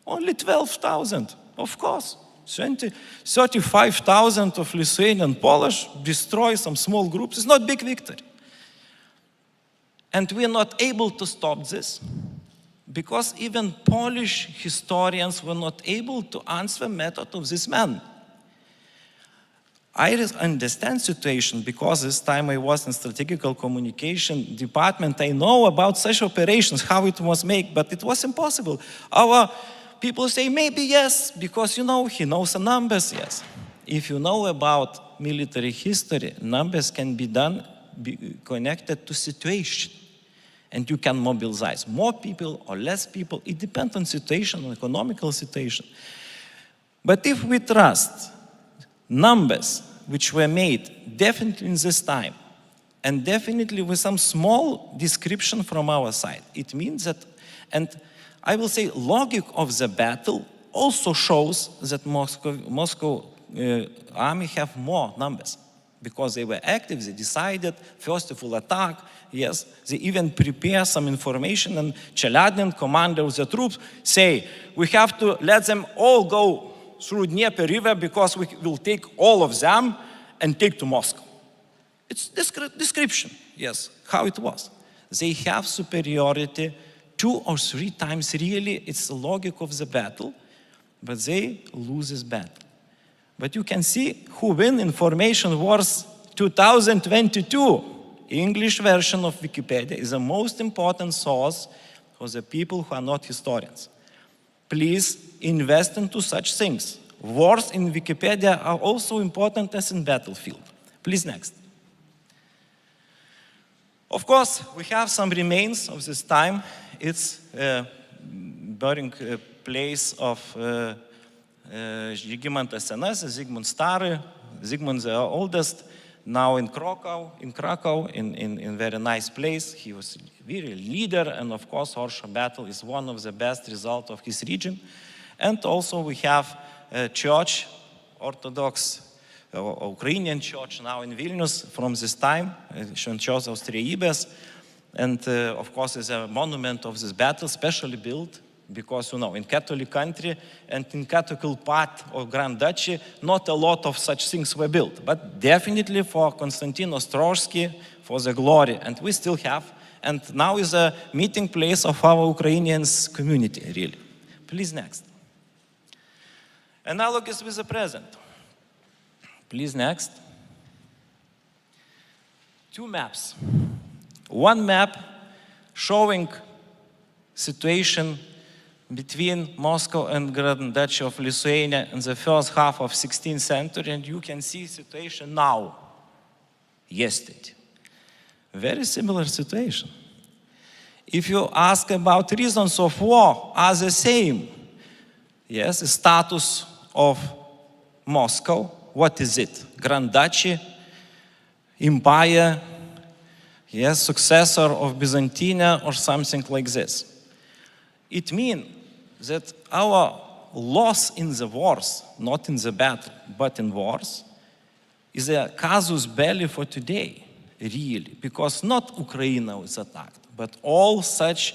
Only 12,000, of course. 35,000 of Lithuanian Polish destroy some small groups. It's not big victory. And we are not able to stop this, because even Polish historians were not able to answer the method of this man. I understand situation, because this time I was in strategical communication department. I know about such operations, how it was made, but it was impossible. Our people say maybe yes, because he knows the numbers, yes. If you know about military history, numbers can be connected to situation. And you can mobilize more people or less people. It depends on situation, on economical situation. But if we trust numbers which were made definitely in this time, and definitely with some small description from our side, it means that, and I will say logic of the battle also shows that Moscow army have more numbers, because they were active, they decided, first of all, attack, yes, they even prepare some information, and Cheladin, commander of the troops, say, we have to let them all go through Dnieper River, because we will take all of them and take to Moscow. It's description, yes, how it was. They have superiority 2 or 3 times, really, it's the logic of the battle, but they lose this battle. But you can see who win Information Wars 2022. English version of Wikipedia is the most important source for the people who are not historians. Please invest into such things. Wars in Wikipedia are also important as in battlefield. Please, next. Of course, we have some remains of this time. It's burying place of Žygimantas Senasis, Zygmunt Stary, Zygmunt the oldest, now in Krakow, in very nice place. He was really leader, and of course, Roshula battle is one of the best results of his region. And also we have a church, Orthodox Ukrainian church now in Vilnius from this time, Švenčiausios Trejybės, and of course is a monument of this battle, specially built, because in Catholic country and in Catholic part of Grand Duchy, not a lot of such things were built, but definitely for Konstantin Ostrożski, for the glory, and we still have, and now is a meeting place of our Ukrainian community, really. Please, next. Analogous with the present. Please, next. 2 maps. One map showing situation between Moscow and Grand Duchy of Lithuania in the first half of 16th century, and you can see situation now, yesterday. Very similar situation. If you ask about reasons of war, are the same. Yes, the status of Moscow, what is it? Grand Duchy, empire, yes, successor of Byzantium or something like this. It means that our loss in the wars, not in the battle, but in wars, is a casus belli for today, really, because not Ukraine was attacked, but all such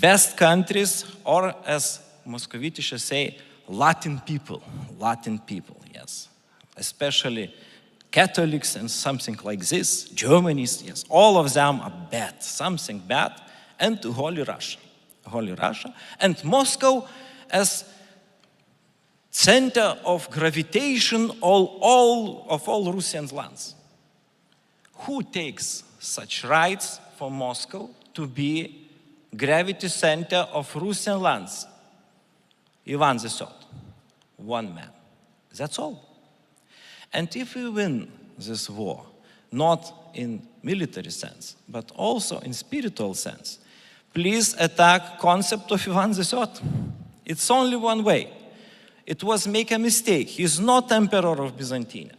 West countries, or as Moscovici say, Latin people, yes, especially Catholics and something like this, Germans, yes, all of them are bad, something bad, and to Holy Russia, and Moscow as center of gravitation of all Russian lands. Who takes such rights for Moscow to be gravity center of Russian lands? Ivan III, one man. That's all. And if we win this war, not in military sense, but also in spiritual sense, please attack concept of Ivan III. It's only one way. It was make a mistake. He is not emperor of Byzantium.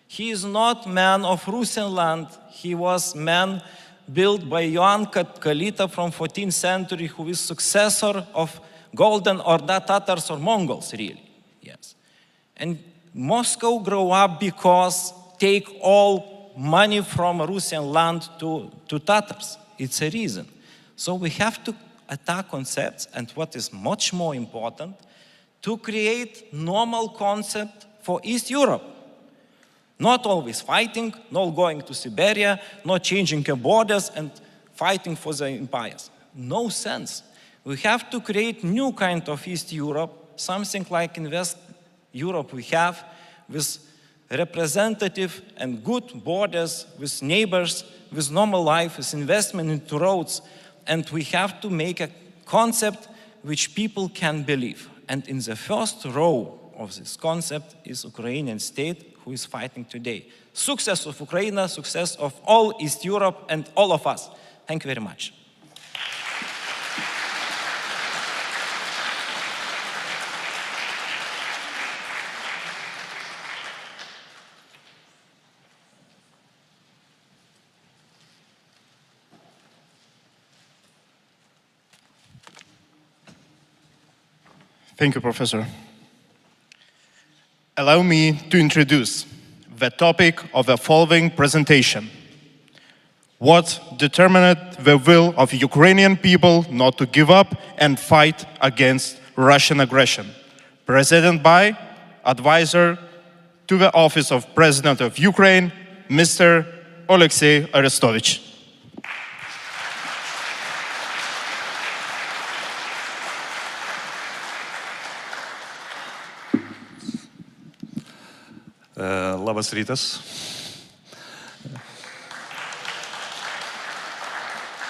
He is not man of Russian land. He was man built by Ioan Kalita from 14th century, who is successor of Golden Orda Tatars or Mongols, really. Yes. And Moscow grew up because take all money from Russian land to Tatars. It's a reason. So we have to attack concepts, and what is much more important, to create normal concept for East Europe. Not always fighting, not going to Siberia, not changing the borders and fighting for the empires. No sense. We have to create new kind of East Europe, something like in West Europe we have, with representative and good borders, with neighbors, with normal life, with investment into roads. And we have to make a concept which people can believe. And in the first row of this concept is Ukrainian state who is fighting today. Success of Ukraine, success of all East Europe and all of us. Thank you very much. Thank you, Professor. Allow me to introduce the topic of the following presentation. What determined the will of Ukrainian people not to give up and fight against Russian aggression? Presented by Advisor to the Office of President of Ukraine, Mr. Alexei Arestovich. Labas rytas.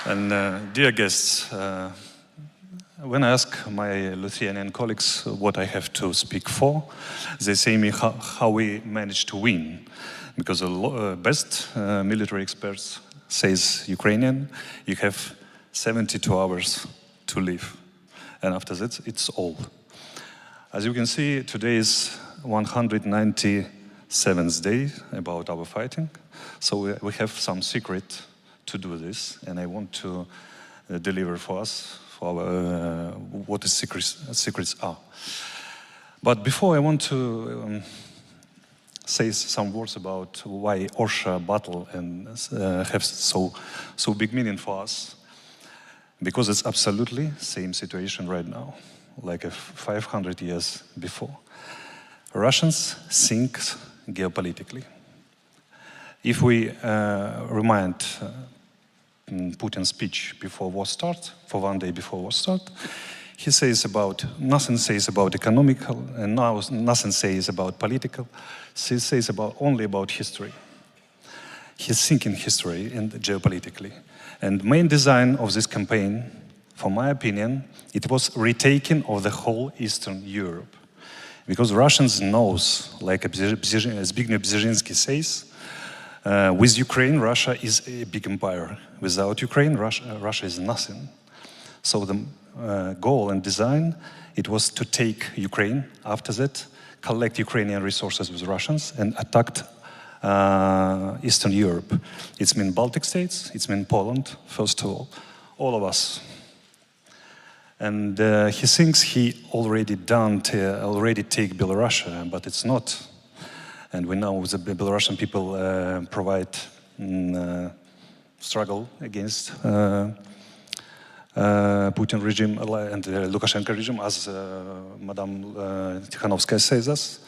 And dear guests, when I ask my Lithuanian colleagues what I have to speak for, they say me how we managed to win. Because the best military experts says Ukrainian, you have 72 hours to live. And after that, it's all. As you can see, today is 197th day about our fighting. So we have some secret to do this, and I want to deliver for us for our, what the secrets are. But before I want to say some words about why Orsha battle and have so big meaning for us, because it's absolutely same situation right now, like 500 years before. Russians think geopolitically. If we remind Putin's speech before war start, for one day before war start, he says about, nothing says about economical, and now nothing says about political, he says only about history. He's thinking history and geopolitically. And main design of this campaign, for my opinion, it was retaking of the whole Eastern Europe. Because Russians knows, like Zbigniew Brzezinski says, with Ukraine, Russia is a big empire. Without Ukraine, Russia is nothing. So the goal and design, it was to take Ukraine. After that, collect Ukrainian resources with Russians and attacked Eastern Europe. It's mean Baltic states, it's mean Poland, first of all of us. And he thinks he already take Belarus, but it's not. And we know the Belarusian people provide struggle against Putin regime and the Lukashenko regime, as Madame Tikhanovskaya says us.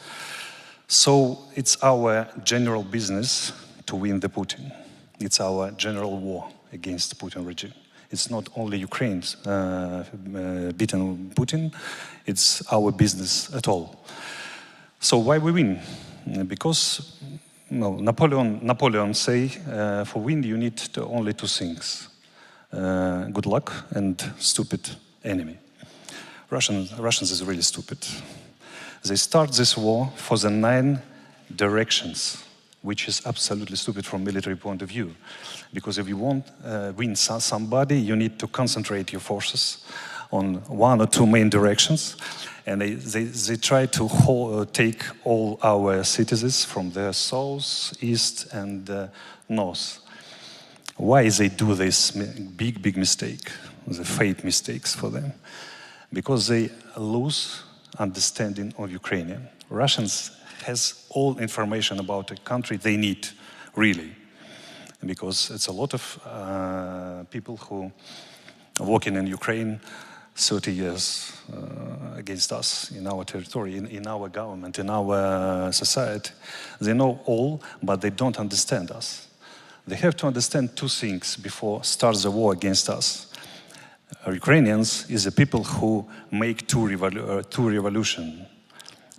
So it's our general business to win the Putin. It's our general war against Putin regime. It's not only Ukraine's beating Putin, it's our business at all. So why we win? Because Napoleon say, for win you need only two things. Good luck and stupid enemy. Russians is really stupid. They start this war for the 9 directions, which is absolutely stupid from military point of view. Because if you want win somebody, you need to concentrate your forces on 1 or 2 main directions. And they try to take all our citizens from the south, east, and north. Why they do this big mistake, the fate mistakes for them? Because they lose understanding of Ukrainian. Russians has all information about the country they need, really. Because it's a lot of people who are working in Ukraine 30 years against us in our territory, in our government, in our society. They know all, but they don't understand us. They have to understand 2 things before start the war against us. Ukrainians is the people who make two revolution.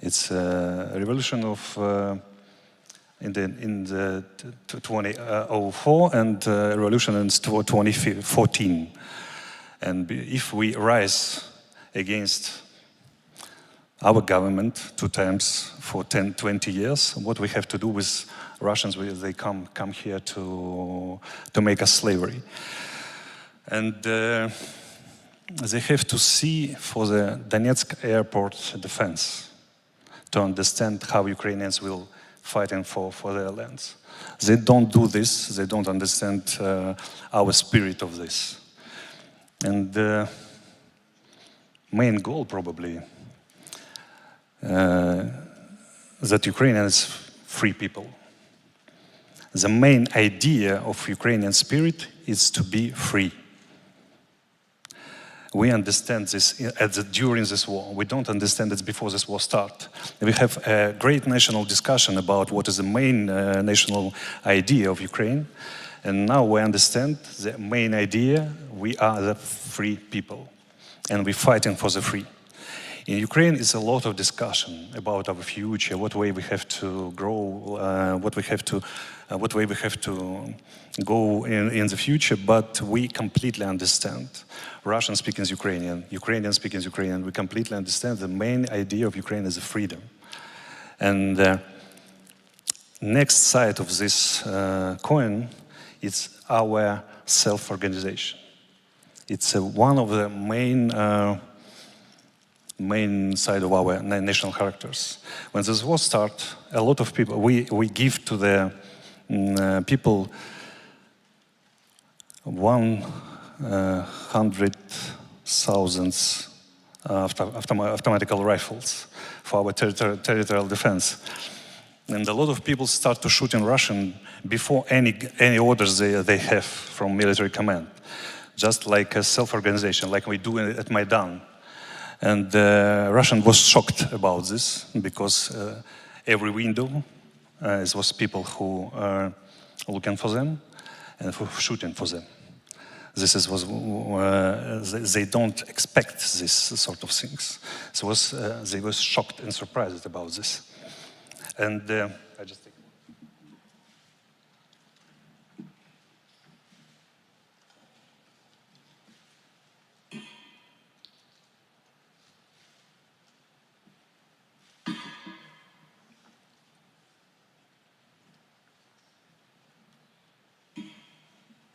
It's a revolution of in the 2004 and revolution in 2014. And if we rise against our government 2 times for 10, 20 years. What we have to do with Russians, they come here to make us slavery. And they have to see for the Donetsk airport defense to understand how Ukrainians will fighting for their lands. They don't do this, they don't understand our spirit of this. And the main goal probably that Ukrainians free people. The main idea of Ukrainian spirit is to be free. We understand this during this war. We don't understand it before this war started. We have a great national discussion about what is the main national idea of Ukraine. And now we understand the main idea, we are the free people. And we're fighting for the free. In Ukraine, it's a lot of discussion about our future, what way we have to grow, what way we have to go in the future, but we completely understand. Russian speaking Ukrainian, Ukrainian speaking Ukrainian, we completely understand the main idea of Ukraine is freedom. And the next side of this coin is our self-organization. It's one of the main side of our national characters. When this war started, a lot of people, we give to the people 100,000 automatic rifles for our territorial defense. And a lot of people start to shoot in Russian before any orders they have from military command. Just like a self-organization, like we do at Maidan. And Russian was shocked about this because every window it was people who are looking for them and who shooting for them. They don't expect this sort of things. So they were shocked and surprised about this. And I just take.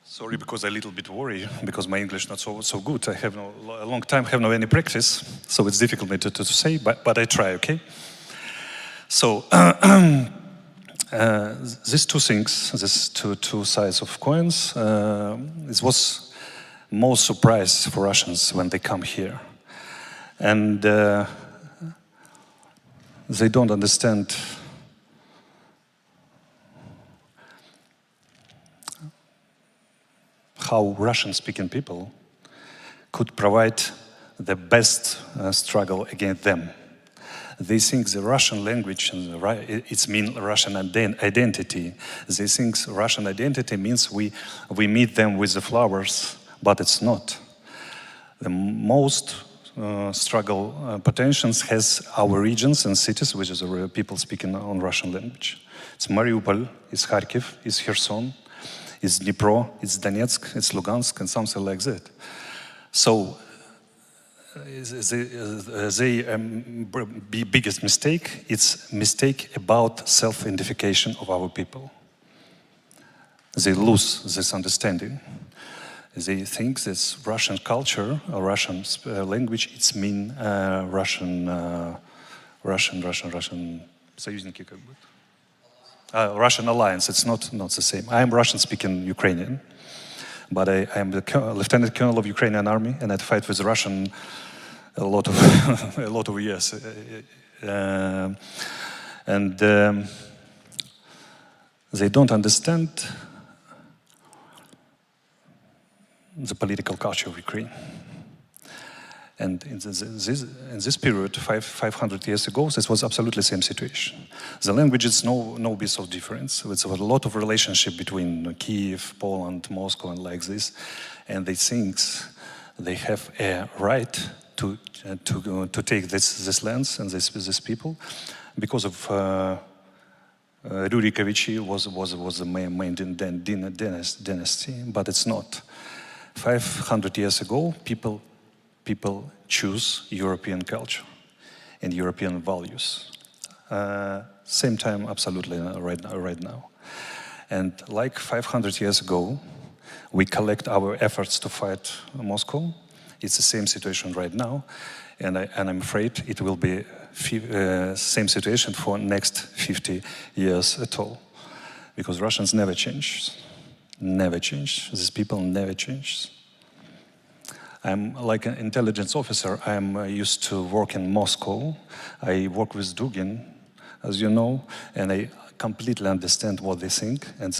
Sorry, because I a little bit worried because my English not so good. I have a long time have no any practice, so it's difficult to say. But I try. Okay. So these two things, these two sides of coins, it was most surprise for Russians when they come here, and they don't understand. How Russian-speaking people could provide the best struggle against them. They think the Russian language, it means Russian identity. They think Russian identity means we meet them with the flowers, but it's not. The most struggle potentials has our regions and cities, which is people speaking on Russian language. It's Mariupol, it's Kharkiv, it's Kherson, it's Dnipro, it's Donetsk, it's Lugansk, and something like that. So the biggest mistake, it's mistake about self-identification of our people. They lose this understanding. They think this Russian culture or Russian language, it's mean Russian союзники как бы. Russian alliance, it's not the same. I am Russian-speaking Ukrainian, but I am the lieutenant colonel of Ukrainian army, and I fight with Russian a lot of years. And they don't understand the political culture of Ukraine. And in this period, 500 years ago, this was absolutely the same situation. The languages no bit of difference. It's a lot of relationship between Kiev, Poland, Moscow, and like this. And they think they have a right to take this lands and this people because of Rurikovichi was the main dynasty, but it's not. 500 years ago, people people choose European culture and European values. Same time, absolutely, right now. And like 500 years ago, we collect our efforts to fight Moscow. It's the same situation right now, and I'm afraid it will be same situation for next 50 years at all, because Russians never change. Never change. These people never change. I'm like an intelligence officer. I'm used to work in Moscow. I work with Dugin, as you know, and I completely understand what they think and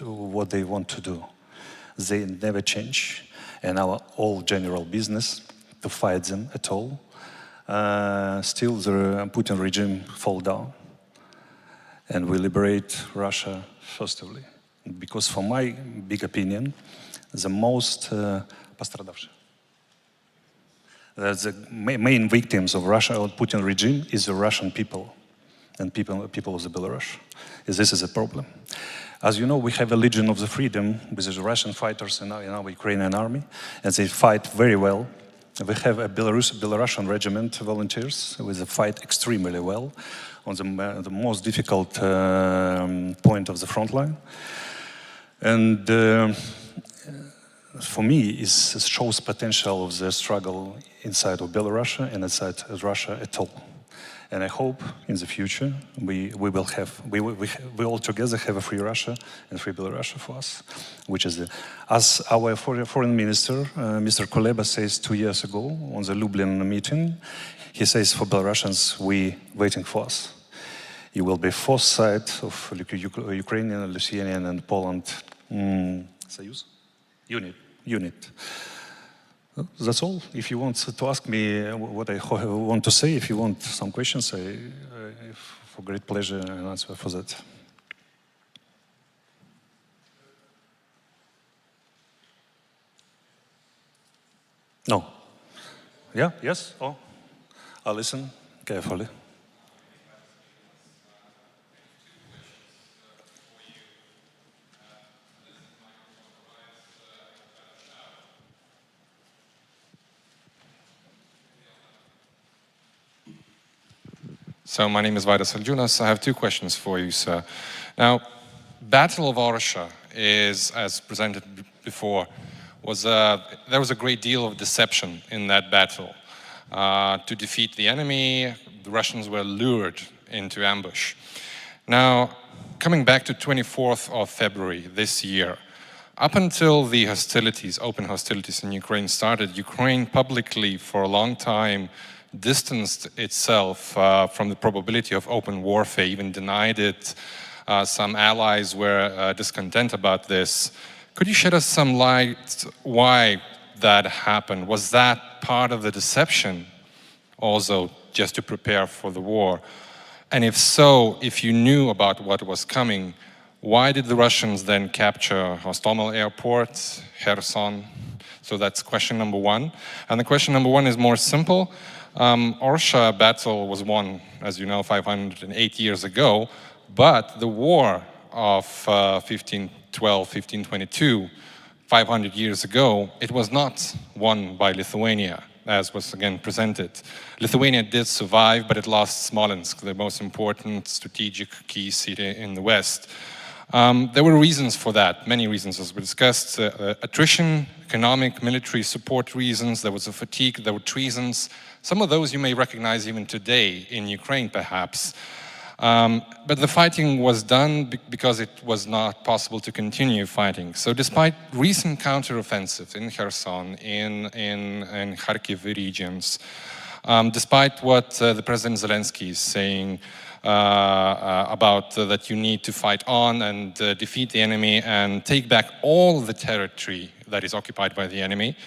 what they want to do. They never change, and our all general business to fight them at all. Still, the Putin regime fall down, and we liberate Russia firstly. Because, for my big opinion, the most пострадавшие, the main victims of Russia or Putin regime is the Russian people and people of the Belarus. This is a problem. As you know, we have a Legion of the Freedom with the Russian fighters in our Ukrainian army, and they fight very well. We have a Belarusian regiment volunteers with fight extremely well on the most difficult point of the front line. And for me, it shows potential of the struggle inside of Belarus and inside Russia at all. And I hope in the future we all together have a free Russia and free Belarus for us, which is as our foreign minister, Mr. Kuleba, says 2 years ago on the Lublin meeting. He says for Belarusians, we waiting for us. You will be fourth side of Ukrainian, Lithuanian, and Poland Soyuz? Unit. That's all. If you want to ask me what I want to say, if you want some questions, I for great pleasure I answer for that. No. Yeah? Yes? Oh. I'll listen carefully. So my name is Vaidas Aljunas. I have 2 questions for you, sir. Now, Battle of Orosha is, as presented before, there was a great deal of deception in that battle. To defeat the enemy, the Russians were lured into ambush. Now, coming back to 24th of February this year, up until the hostilities, open hostilities in Ukraine started, Ukraine publicly for a long time distanced itself from the probability of open warfare, even denied it. Some allies were discontent about this. Could you shed us some light why that happened? Was that part of the deception also just to prepare for the war? And if so, if you knew about what was coming, why did the Russians then capture Hostomel airport, Kherson? So that's question number 1. And the question number 1 is more simple. Orosha battle was won, as you know, 508 years ago, but the war of 1512, 1522, 500 years ago, it was not won by Lithuania, as was again presented. Lithuania did survive, but it lost Smolensk, the most important strategic key city in the West. There were reasons for that, many reasons as we discussed. Attrition, economic, military support reasons, there was a fatigue, there were treasons. Some of those you may recognize even today in Ukraine, perhaps. But the fighting was done because it was not possible to continue fighting. So despite recent counteroffensives in Kherson, in Kharkiv regions, despite what the President Zelensky is saying about that you need to fight on and defeat the enemy and take back all the territory that is occupied by the enemy,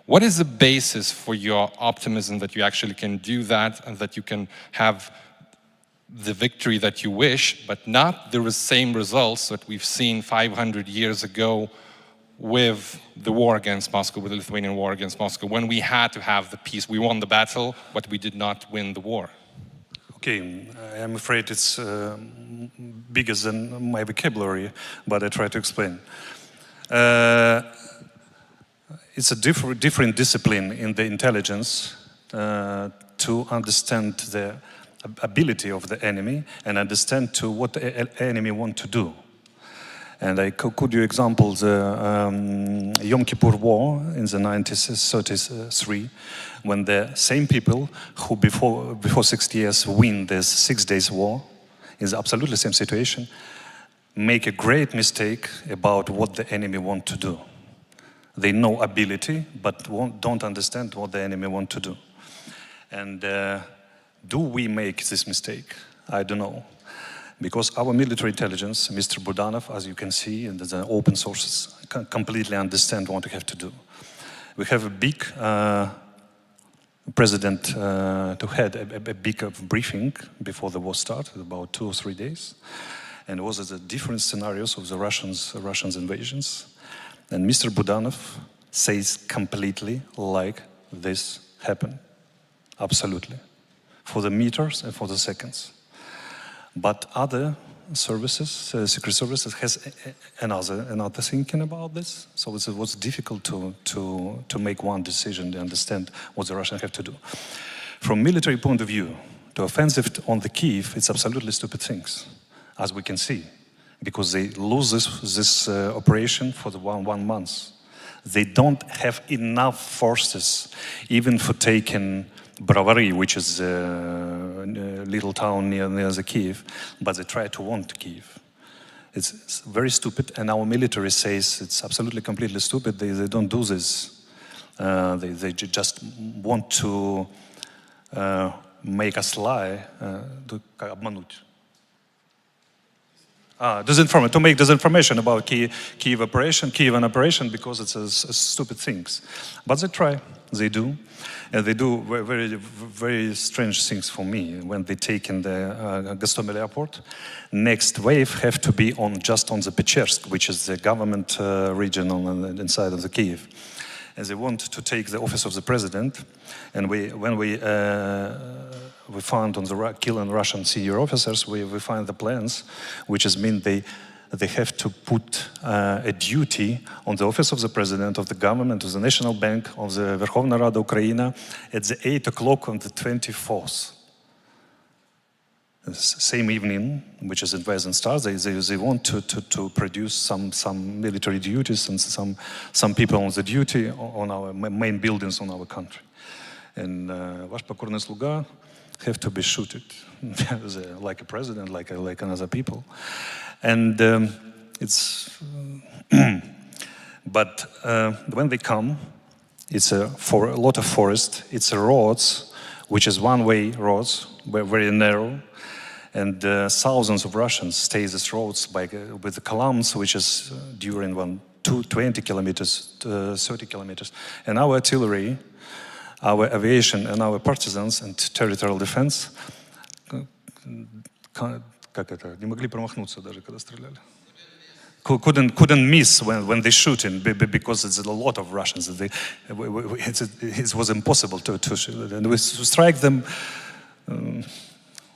what is the basis for your optimism that you actually can do that and that you can have the victory that you wish, but not the same results that we've seen 500 years ago with the war against Moscow, with the Lithuanian war against Moscow, when we had to have the peace? We won the battle, but we did not win the war. Okay, I'm afraid it's bigger than my vocabulary, but I try to explain. it's a different discipline in the intelligence to understand the ability of the enemy and understand to what the enemy want to do. And I could give you examples, the Yom Kippur War in the 1933, when the same people who before 6 years win this 6 days war, in the absolutely same situation, make a great mistake about what the enemy want to do. They know ability, but don't understand what the enemy want to do. And do we make this mistake? I don't know. Because our military intelligence, Mr. Budanov, as you can see, and the open sources, can completely understand what we have to do. We have a big president to head a big briefing before the war started, about 2 or 3 days. And it was the different scenarios of the Russians invasions. And Mr. Budanov says completely like this happened. Absolutely. For the meters and for the seconds. But other services, secret services, has another thinking about this. So it was difficult to make one decision to understand what the Russians have to do. From military point of view, to offensive on the Kiev, it's absolutely stupid things, as we can see, because they lose this operation for the one month. They don't have enough forces, even for taking Bravary, which is a little town near the Kiev, but they try to want Kiev. It's very stupid, and our military says it's absolutely completely stupid. They don't do this. They just want to make us lie, обмануть. To make disinformation about Kievan operation, because it's a stupid things. But they try, they do. And they do very, very strange things for me. When they take in the Gostomel airport, next wave have to be just on the Pechersk, which is the government region inside of the Kiev. And they want to take the office of the president. And when we found on the killing Russian senior officers, we find the plans, which is mean they have to put a duty on the office of the president, of the government, of the National Bank, of the Verkhovna Rada Ukraina at the 8 o'clock on the 24th. Same evening, which is advised and starts, they want to produce some military duties and some people on the duty on our main buildings on our country. And ваш покорный слуга have to be shooted like a president, like another people. And but when they come, it's a lot of forest. It's roads, which is one-way roads, very narrow, and thousands of Russians stay these roads with the columns, which is during 20 kilometers, 30 kilometers, and our artillery, our aviation, and our partisans and territorial defense. Не могли промахнуться даже, когда стреляли. Couldn't miss when they shooting, because it's a lot of Russians. It was impossible to shoot, and we strike them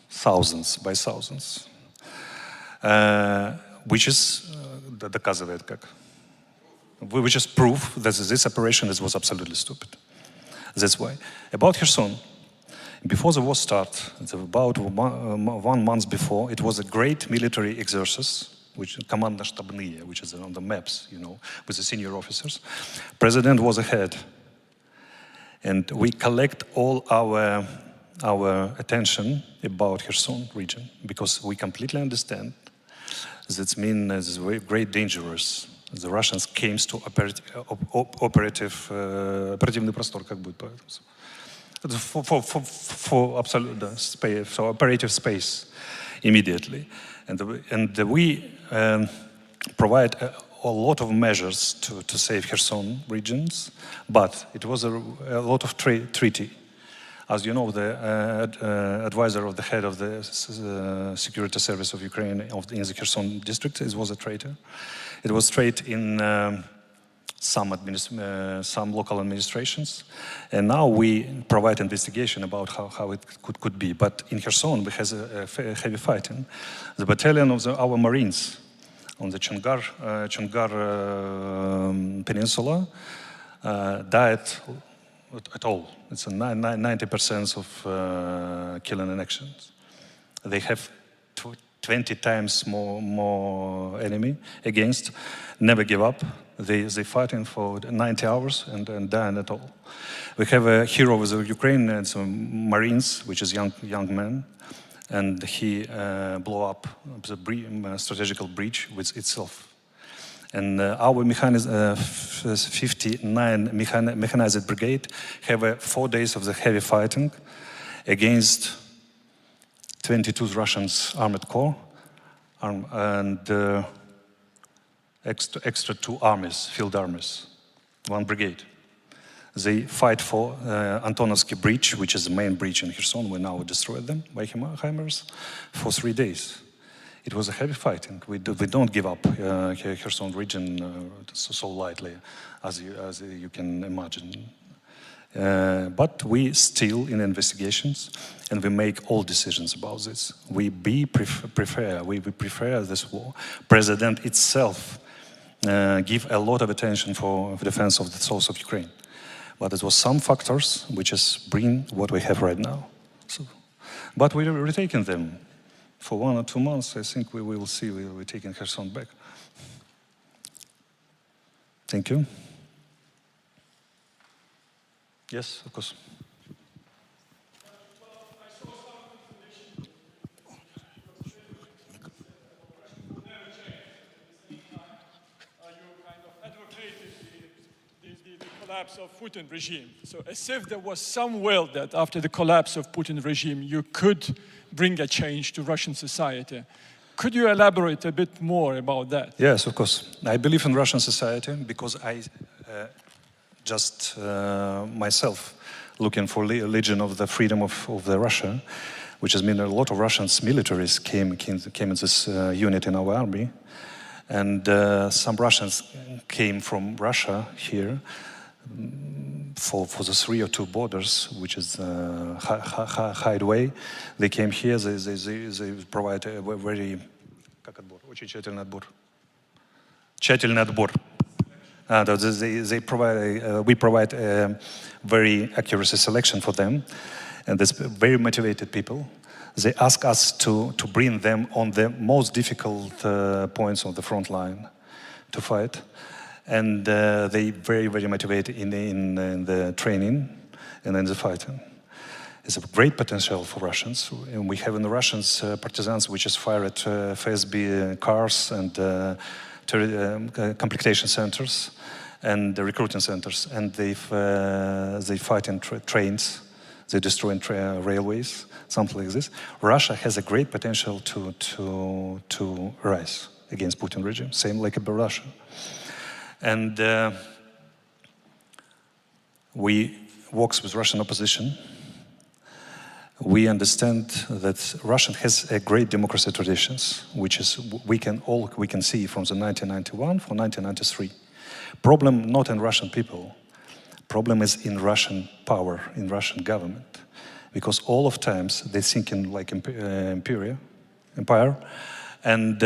thousands by thousands, which is доказывает как, which is proof that this operation was absolutely stupid. That's why. About Kherson. Before the war started, about 1 month before, it was a great military exercise, which командно-штабные, which is on the maps, with the senior officers. President was ahead, and we collect all our attention about Kherson region, because we completely understand that means it's very great dangerous. The Russians came to оперативный простор, как будет по-этому. For absolute space, for operative space, immediately, and we provide a lot of measures to save Kherson regions, but it was a lot of treaty. As you know, the advisor of the head of the security service of Ukraine in the Kherson district was a traitor. It was trade in some local administrations, and now we provide investigation about how it could be. But in Kherson, we have a heavy fighting. The battalion of our Marines on the Chongar Peninsula died at all. It's a 90% of killing and actions. They have 20 times more enemy against, never give up. They fighting for 90 hours and dying at all. We have a hero of the Ukraine, it's Marines, which is young man, and he blew up the strategical breach with itself. And our 59 mechanized brigade have 4 days of the heavy fighting against 22 Russians armored corps and extra 2 armies, field armies, 1 brigade. They fight for Antonovsky Bridge, which is the main bridge in Kherson. We now destroyed them by HIMARS for 3 days. It was a heavy fighting. We don't give up Kherson region so lightly as you can imagine. But we still in investigations, and we make all decisions about this. We prefer this war. President itself give a lot of attention for the defense of the south of Ukraine. But it was some factors which is bring what we have right now. So, but we're retaking them. For 1 or 2 months, I think we will see we're taking Kherson back. Thank you. Yes, of course. Collapse of Putin regime. So as if there was some will that after the collapse of Putin regime, you could bring a change to Russian society. Could you elaborate a bit more about that? Yes, of course. I believe in Russian society because I just myself looking for Legion of the Freedom of the Russia, which has meant a lot of Russians militaries came in this unit in our army. And some Russians came from Russia here for the 3 or 2 borders, which is hideaway. They came here, they provide a very тщательный отбор. We provide a very accuracy selection for them, and there's very motivated people. They ask us to bring them on the most difficult points of the front line to fight. And they very, very motivated in the training and in the fighting. It's a great potential for Russians. And we have in the Russians partisans which is fire at FSB cars and completion centers and the recruiting centers. And they fight in trains, they destroy railways, something like this. Russia has a great potential to rise against Putin regime, same like Russia. And we work with Russian opposition. We understand that Russia has a great democracy traditions, which is we can see from the 1991 for 1993. Problem not in Russian people. Problem is in Russian power, in Russian government, because all of times they think in like empire, and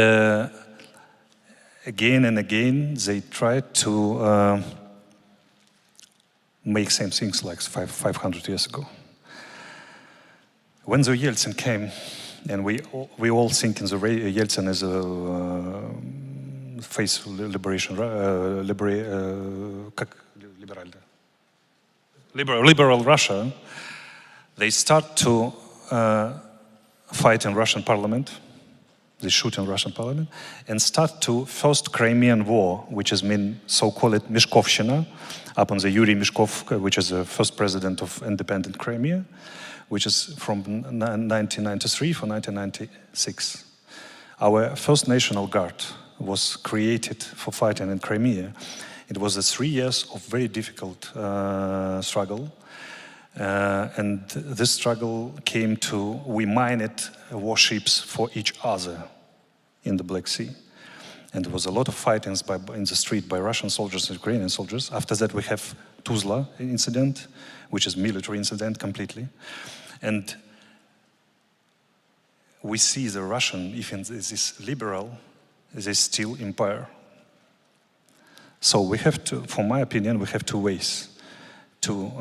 again and again they try to make same things like 500 years ago. When the Yeltsin came, and we all think in the Yeltsin as a face liberation, liberal Russia, they start to fight in Russian parliament. They shoot in Russian parliament and start to first Crimean War, which is mean so-called Mishkovshina, upon the Yuri Mishkov, which is the first president of independent Crimea, which is from 1993 for 1996. Our first National Guard was created for fighting in Crimea. It was 3 years of very difficult struggle. And this struggle came to, we mined warships for each other in the Black Sea. And there was a lot of fightings in the street by Russian soldiers and Ukrainian soldiers. After that we have Tuzla incident, which is military incident completely. And we see the Russian, even this liberal, is still empire. So we have to, for my opinion, we have two ways to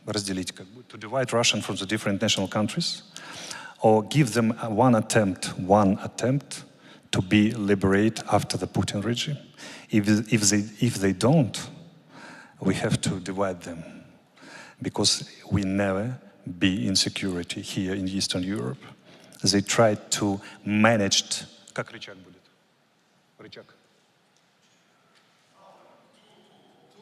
разделить, to divide Russia from the different national countries, or give them one attempt to be liberated after the Putin regime. If they don't, we have to divide them, because we never be in security here in Eastern Europe. They tried to manage. Как рычаг будет? Рычаг.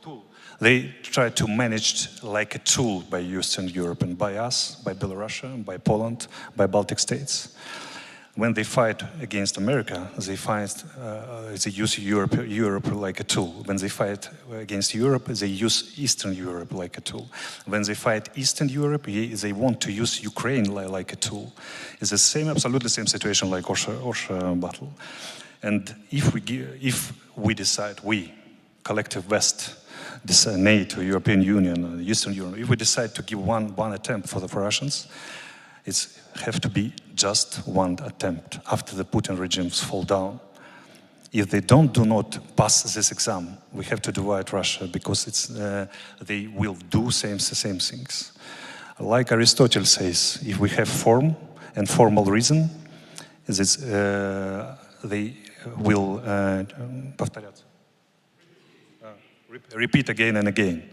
Tool. They tried to manage like a tool by Eastern Europe and by us, by Belarus, by Poland, by Baltic states. When they fight against America, they use Europe like a tool. When they fight against Europe, they use Eastern Europe like a tool. When they fight Eastern Europe, they want to use Ukraine like a tool. It's the same, absolutely same situation like Orsha battle. And if we decide, we, collective West, NATO, European Union, Eastern Europe, if we decide to give one attempt for the Russians, it's have to be just one attempt after the Putin regimes fall down. If they do not pass this exam, we have to divide Russia, because they will do same things. Like Aristotle says, if we have form and formal reason, they will repeat again and again.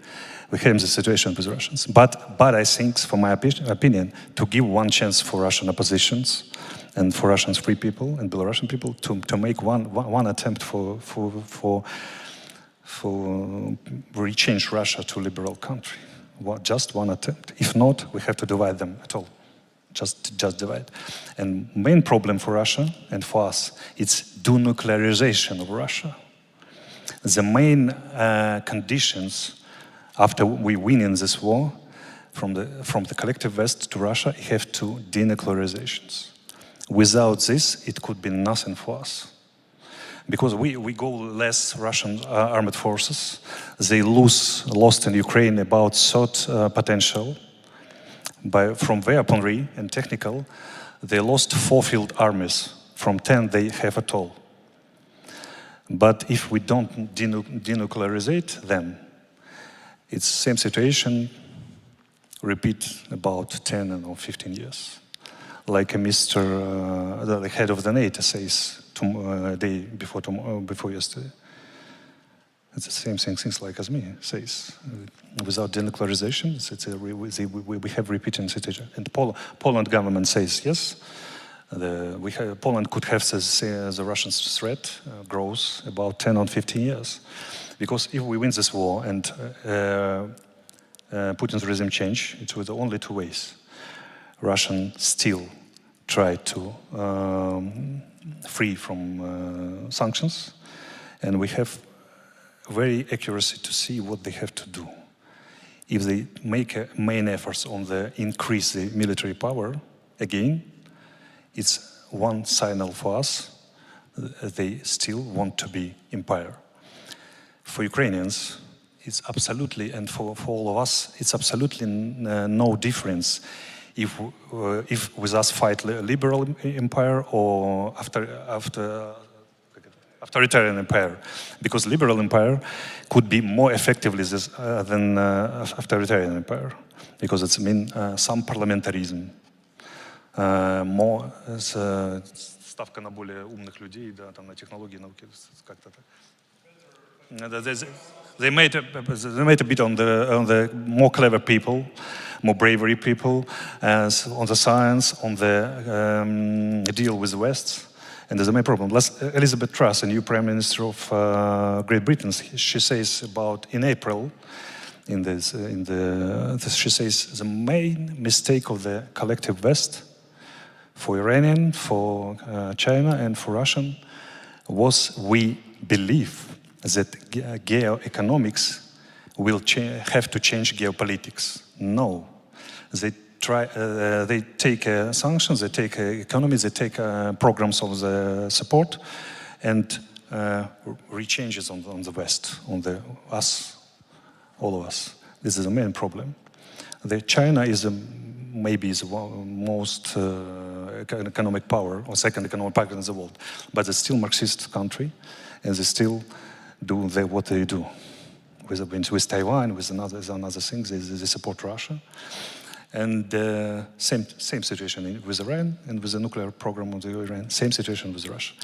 We have the situation with Russians. But I think, for my opinion, to give one chance for Russian oppositions and for Russian free people and Belarusian people to make one attempt for rechange Russia to a liberal country. Just one attempt. If not, we have to divide them at all. Just divide. And main problem for Russia and for us, it's denuclearization of Russia. The main conditions after we win in this war, from the collective West to Russia, we have two denuclearizations. Without this, it could be nothing for us. Because we go less Russian armed forces. They lost in Ukraine about third potential. From weaponry and technical, they lost 4 field armies. From 10 they have at all. But if we don't denuclearize them, it's same situation, repeat about 10 or 15 years. Like the head of the NATO says day before yesterday. It's the same things like as me says. Without denuclearization, we have repeating situation. And Poland government says yes. Poland could have the Russian threat grows about 10 or 15 years. Because if we win this war and Putin's regime change, it was only two ways. Russian still try to free from sanctions, and we have very accuracy to see what they have to do. If they make main efforts on the increase the military power, again, it's one signal for us that they still want to be empire. For Ukrainians, it's absolutely, and for all of us, it's absolutely no difference if with us fight liberal empire or authoritarian empire, because liberal empire could be more effectively than authoritarian empire, because it's some parliamentarism, more ставка на более умных людей, да, там на технологии, науки, как-то так. They made a bit on the more clever people, more bravery people, on the science, on the deal with the West, and there's a main problem. Elizabeth Truss, a new Prime Minister of Great Britain, she says about in April, she says the main mistake of the collective West, for Iranian, for China, and for Russian, was we believe that geoeconomics will have to change geopolitics. No, they take sanctions, they take economies, they take programs of the support, and rechanges on the West, on us, all of us. This is the main problem. China is maybe the most economic power, or second economic power in the world, but it's still Marxist country, and they still do what they do. With Taiwan, with another things, they support Russia. And same situation with Iran and with the nuclear program of the Iran, same situation with Russia.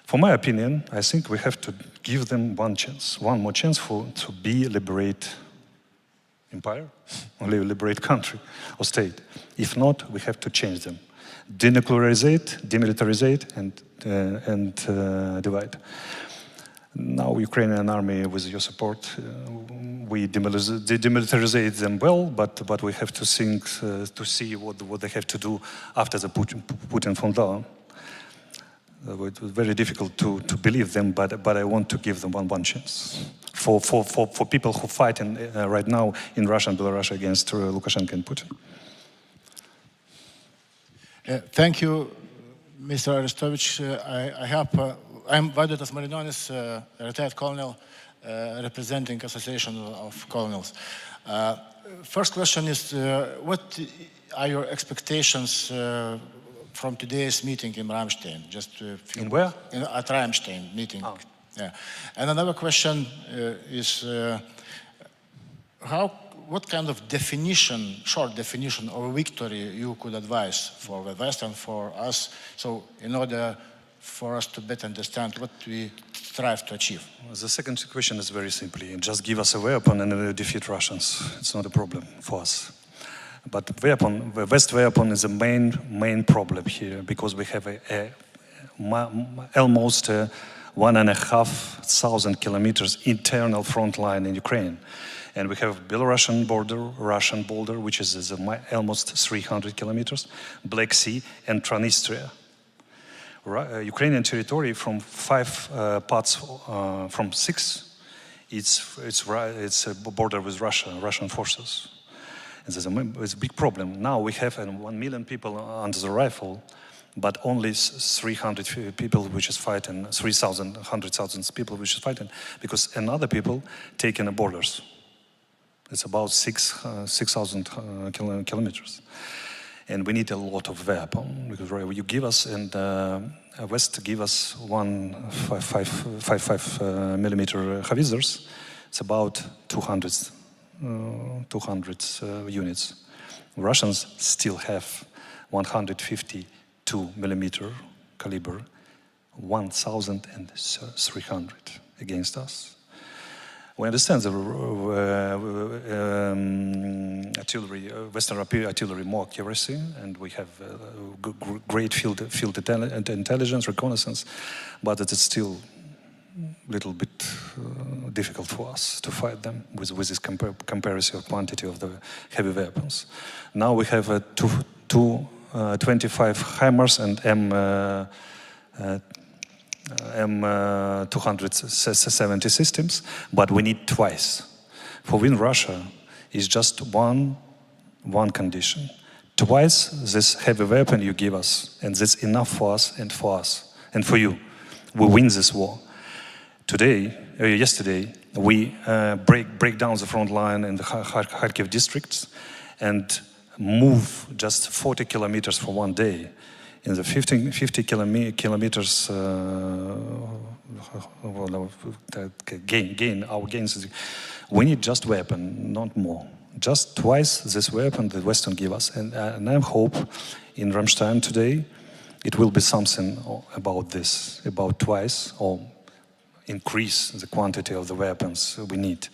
For my opinion, I think we have to give them one more chance to be liberate empire, or liberate country or state. If not, we have to change them. Denuclearizate, demilitarize, and divide. Now, Ukrainian army, with your support, we demilitarize them well, but we have to think to see what they have to do after the Putin fall down. It was very difficult to believe them, but I want to give them one chance. For people who fight right now in Russia and Belarus against Lukashenko and Putin. Thank you, Mr. Arestovich. I'm Vaidotas Marinonis, retired colonel, representing Association of Colonels. First question is, what are your expectations from today's meeting in Ramstein? In where? At Ramstein meeting. Oh. Yeah. And another question is, what kind of short definition of victory you could advise for the West and for us, so in order for us to better understand what we strive to achieve? The second question is very simply, just give us a weapon and defeat Russians. It's not a problem for us. But the West weapon is the main problem here, because we have almost 1,500 kilometers internal front line in Ukraine. And we have Belarusian border, Russian border, which is almost 300 kilometers, Black Sea, and Transnistria. Ukrainian territory from 5 parts, from 6, it's a border with Russian forces. And it's a big problem. Now we have 1 million people under the rifle, but only 300 people which is fighting, 100,000 people which is fighting, because another people taking the borders. It's about 6,000 kilometers. And we need a lot of weapon, because you give us, and West give us 5 millimeter howitzers. It's about 200 units. Russians still have 152 millimeter caliber, 1,300 against us. We understand the Western artillery more accuracy, and we have great field intelligence, reconnaissance, but it is still a little bit difficult for us to fight them with this comparison of quantity of the heavy weapons. Now we have 25 HIMARS and M270 systems, but we need twice. For win Russia is just one condition. Twice this heavy weapon you give us, and that's enough for us and for you. We win this war. Yesterday, we break down the front line in the Kharkiv districts and move just 40 kilometers for one day. In the 50 kilometers gain our gains, we need just weapon, not more. Just twice this weapon the Western give us, and I hope in Ramstein today it will be something about this, about twice or increase the quantity of the weapons we need.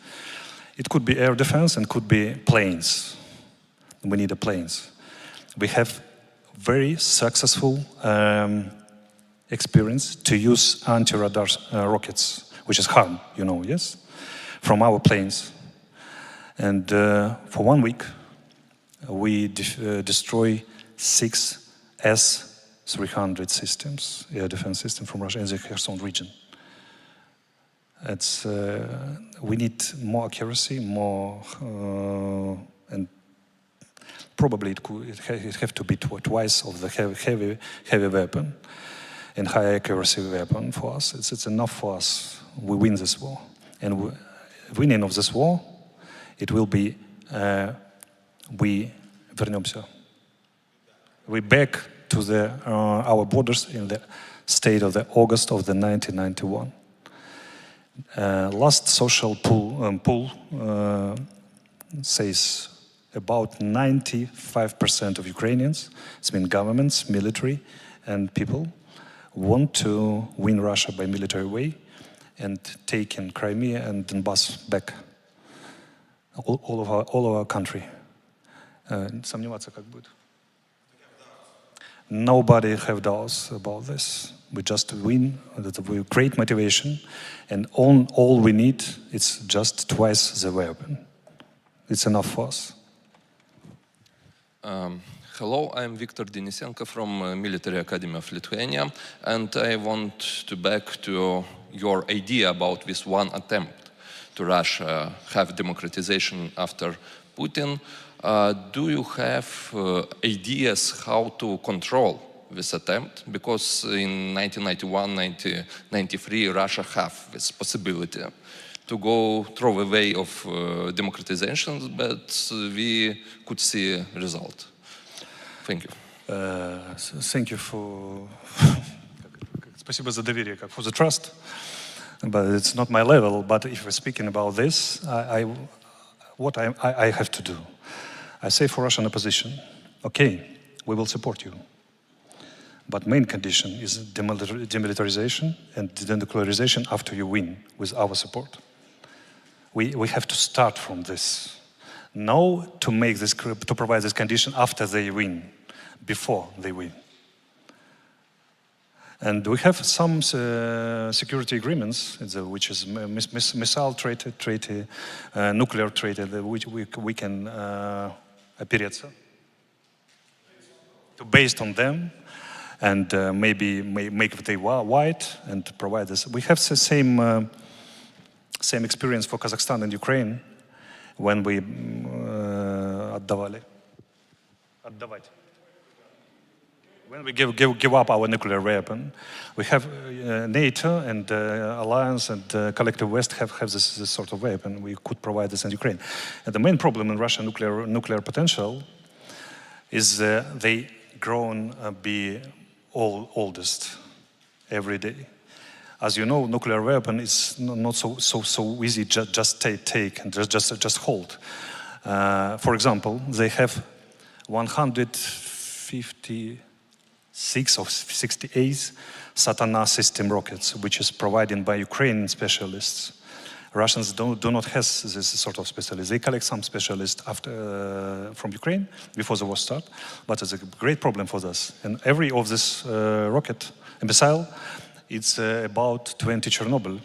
It could be air defense and could be planes. We need planes. We have very successful experience to use anti-radar rockets, which is harm, yes, from our planes. And for 1 week, we destroy 6 S-300 systems, air defense system from Russia in the Kherson region. We need more accuracy, more, and probably it have to be twice of the heavy weapon and high accuracy weapon for us. It's enough for us. We win this war, and winning of this war, it will be we back to our borders in the state of the August of the 1991. Last social poll says about 95% of Ukrainians, it's been governments, military, and people, want to win Russia by military way and take in Crimea and Donbass back, all of our country. Сомневаться как будет. Nobody have doubts about this. We just win, we create motivation, and all we need is just twice the weapon. It's enough for us. Hello, I'm Viktor Denisenko from Military Academy of Lithuania, and I want to back to your idea about this one attempt to Russia have democratization after Putin. Do you have ideas how to control this attempt? Because in 1991, 1993, Russia have this possibility to go through the way of democratization, but we could see a result. Thank you. Thank you for спасибо за доверие, for the trust. But it's not my level. But if we're speaking about this, what I have to do, I say for Russian opposition, okay, we will support you. But main condition is demilitarization and denuclearization after you win with our support. We have to start from this. No to make this, to provide this condition after they win, before they win. And we have some security agreements, which is missile treaty, nuclear treaty, which we can опереться, based on them, and maybe make it white and provide this. We have the same experience for Kazakhstan and Ukraine when we отдавать. When we give up our nuclear weapon, we have NATO and Alliance and collective West have this sort of weapon. We could provide this in Ukraine. And the main problem in Russian nuclear potential is they grown be oldest every day. As you know, nuclear weapon is not so easy. Just take and just hold. For example, they have 156 or 68 Satana system rockets, which is provided by Ukrainian specialists. Russians do not have this sort of specialists. They collect some specialists from Ukraine before the war start, but it's a great problem for us. And every of this rocket and missile, it's about 20 Chernobyl.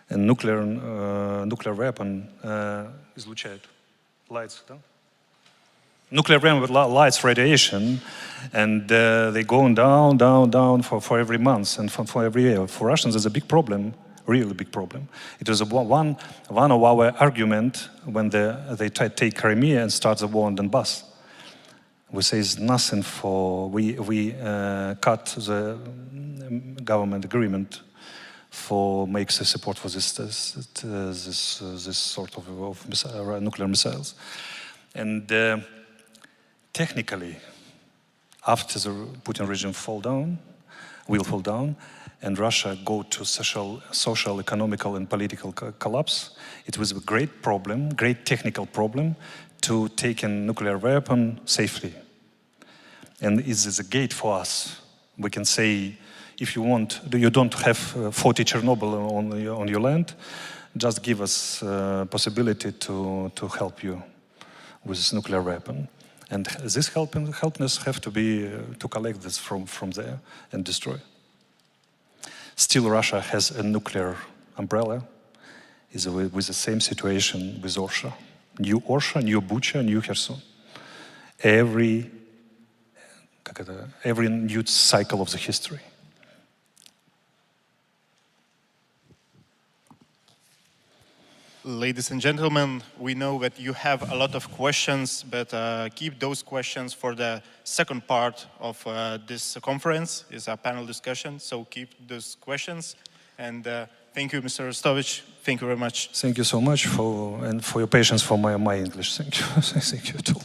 And nuclear weapon излучает lights. Nuclear weapon lights radiation, and they go down for every month and for every year. For Russians, it's a big problem. Really big problem. It was one of our argument when they tried to take Crimea and start the war on Donbass. We say it's nothing for we cut the government agreement for makes the support for this sort of nuclear missiles, and technically, after the Putin regime will fall down. And Russia go to social, economical, and political collapse, it was a great problem, great technical problem, to take a nuclear weapon safely. And it is a gate for us. We can say, if you want, you don't have 40 Chernobyl on your land, just give us possibility to help you with this nuclear weapon. And this helpness have to be to collect this from there and destroy. Still, Russia has a nuclear umbrella, is with the same situation with Orsha. New Orsha, new Bucha, new Kherson. Every new cycle of the history. Ladies and gentlemen, we know that you have a lot of questions, but keep those questions for the second part of this conference. It's a panel discussion, so keep those questions. And thank you, Mr. Rostovich. Thank you very much. Thank you so much for your patience for my English. Thank you. Thank you too.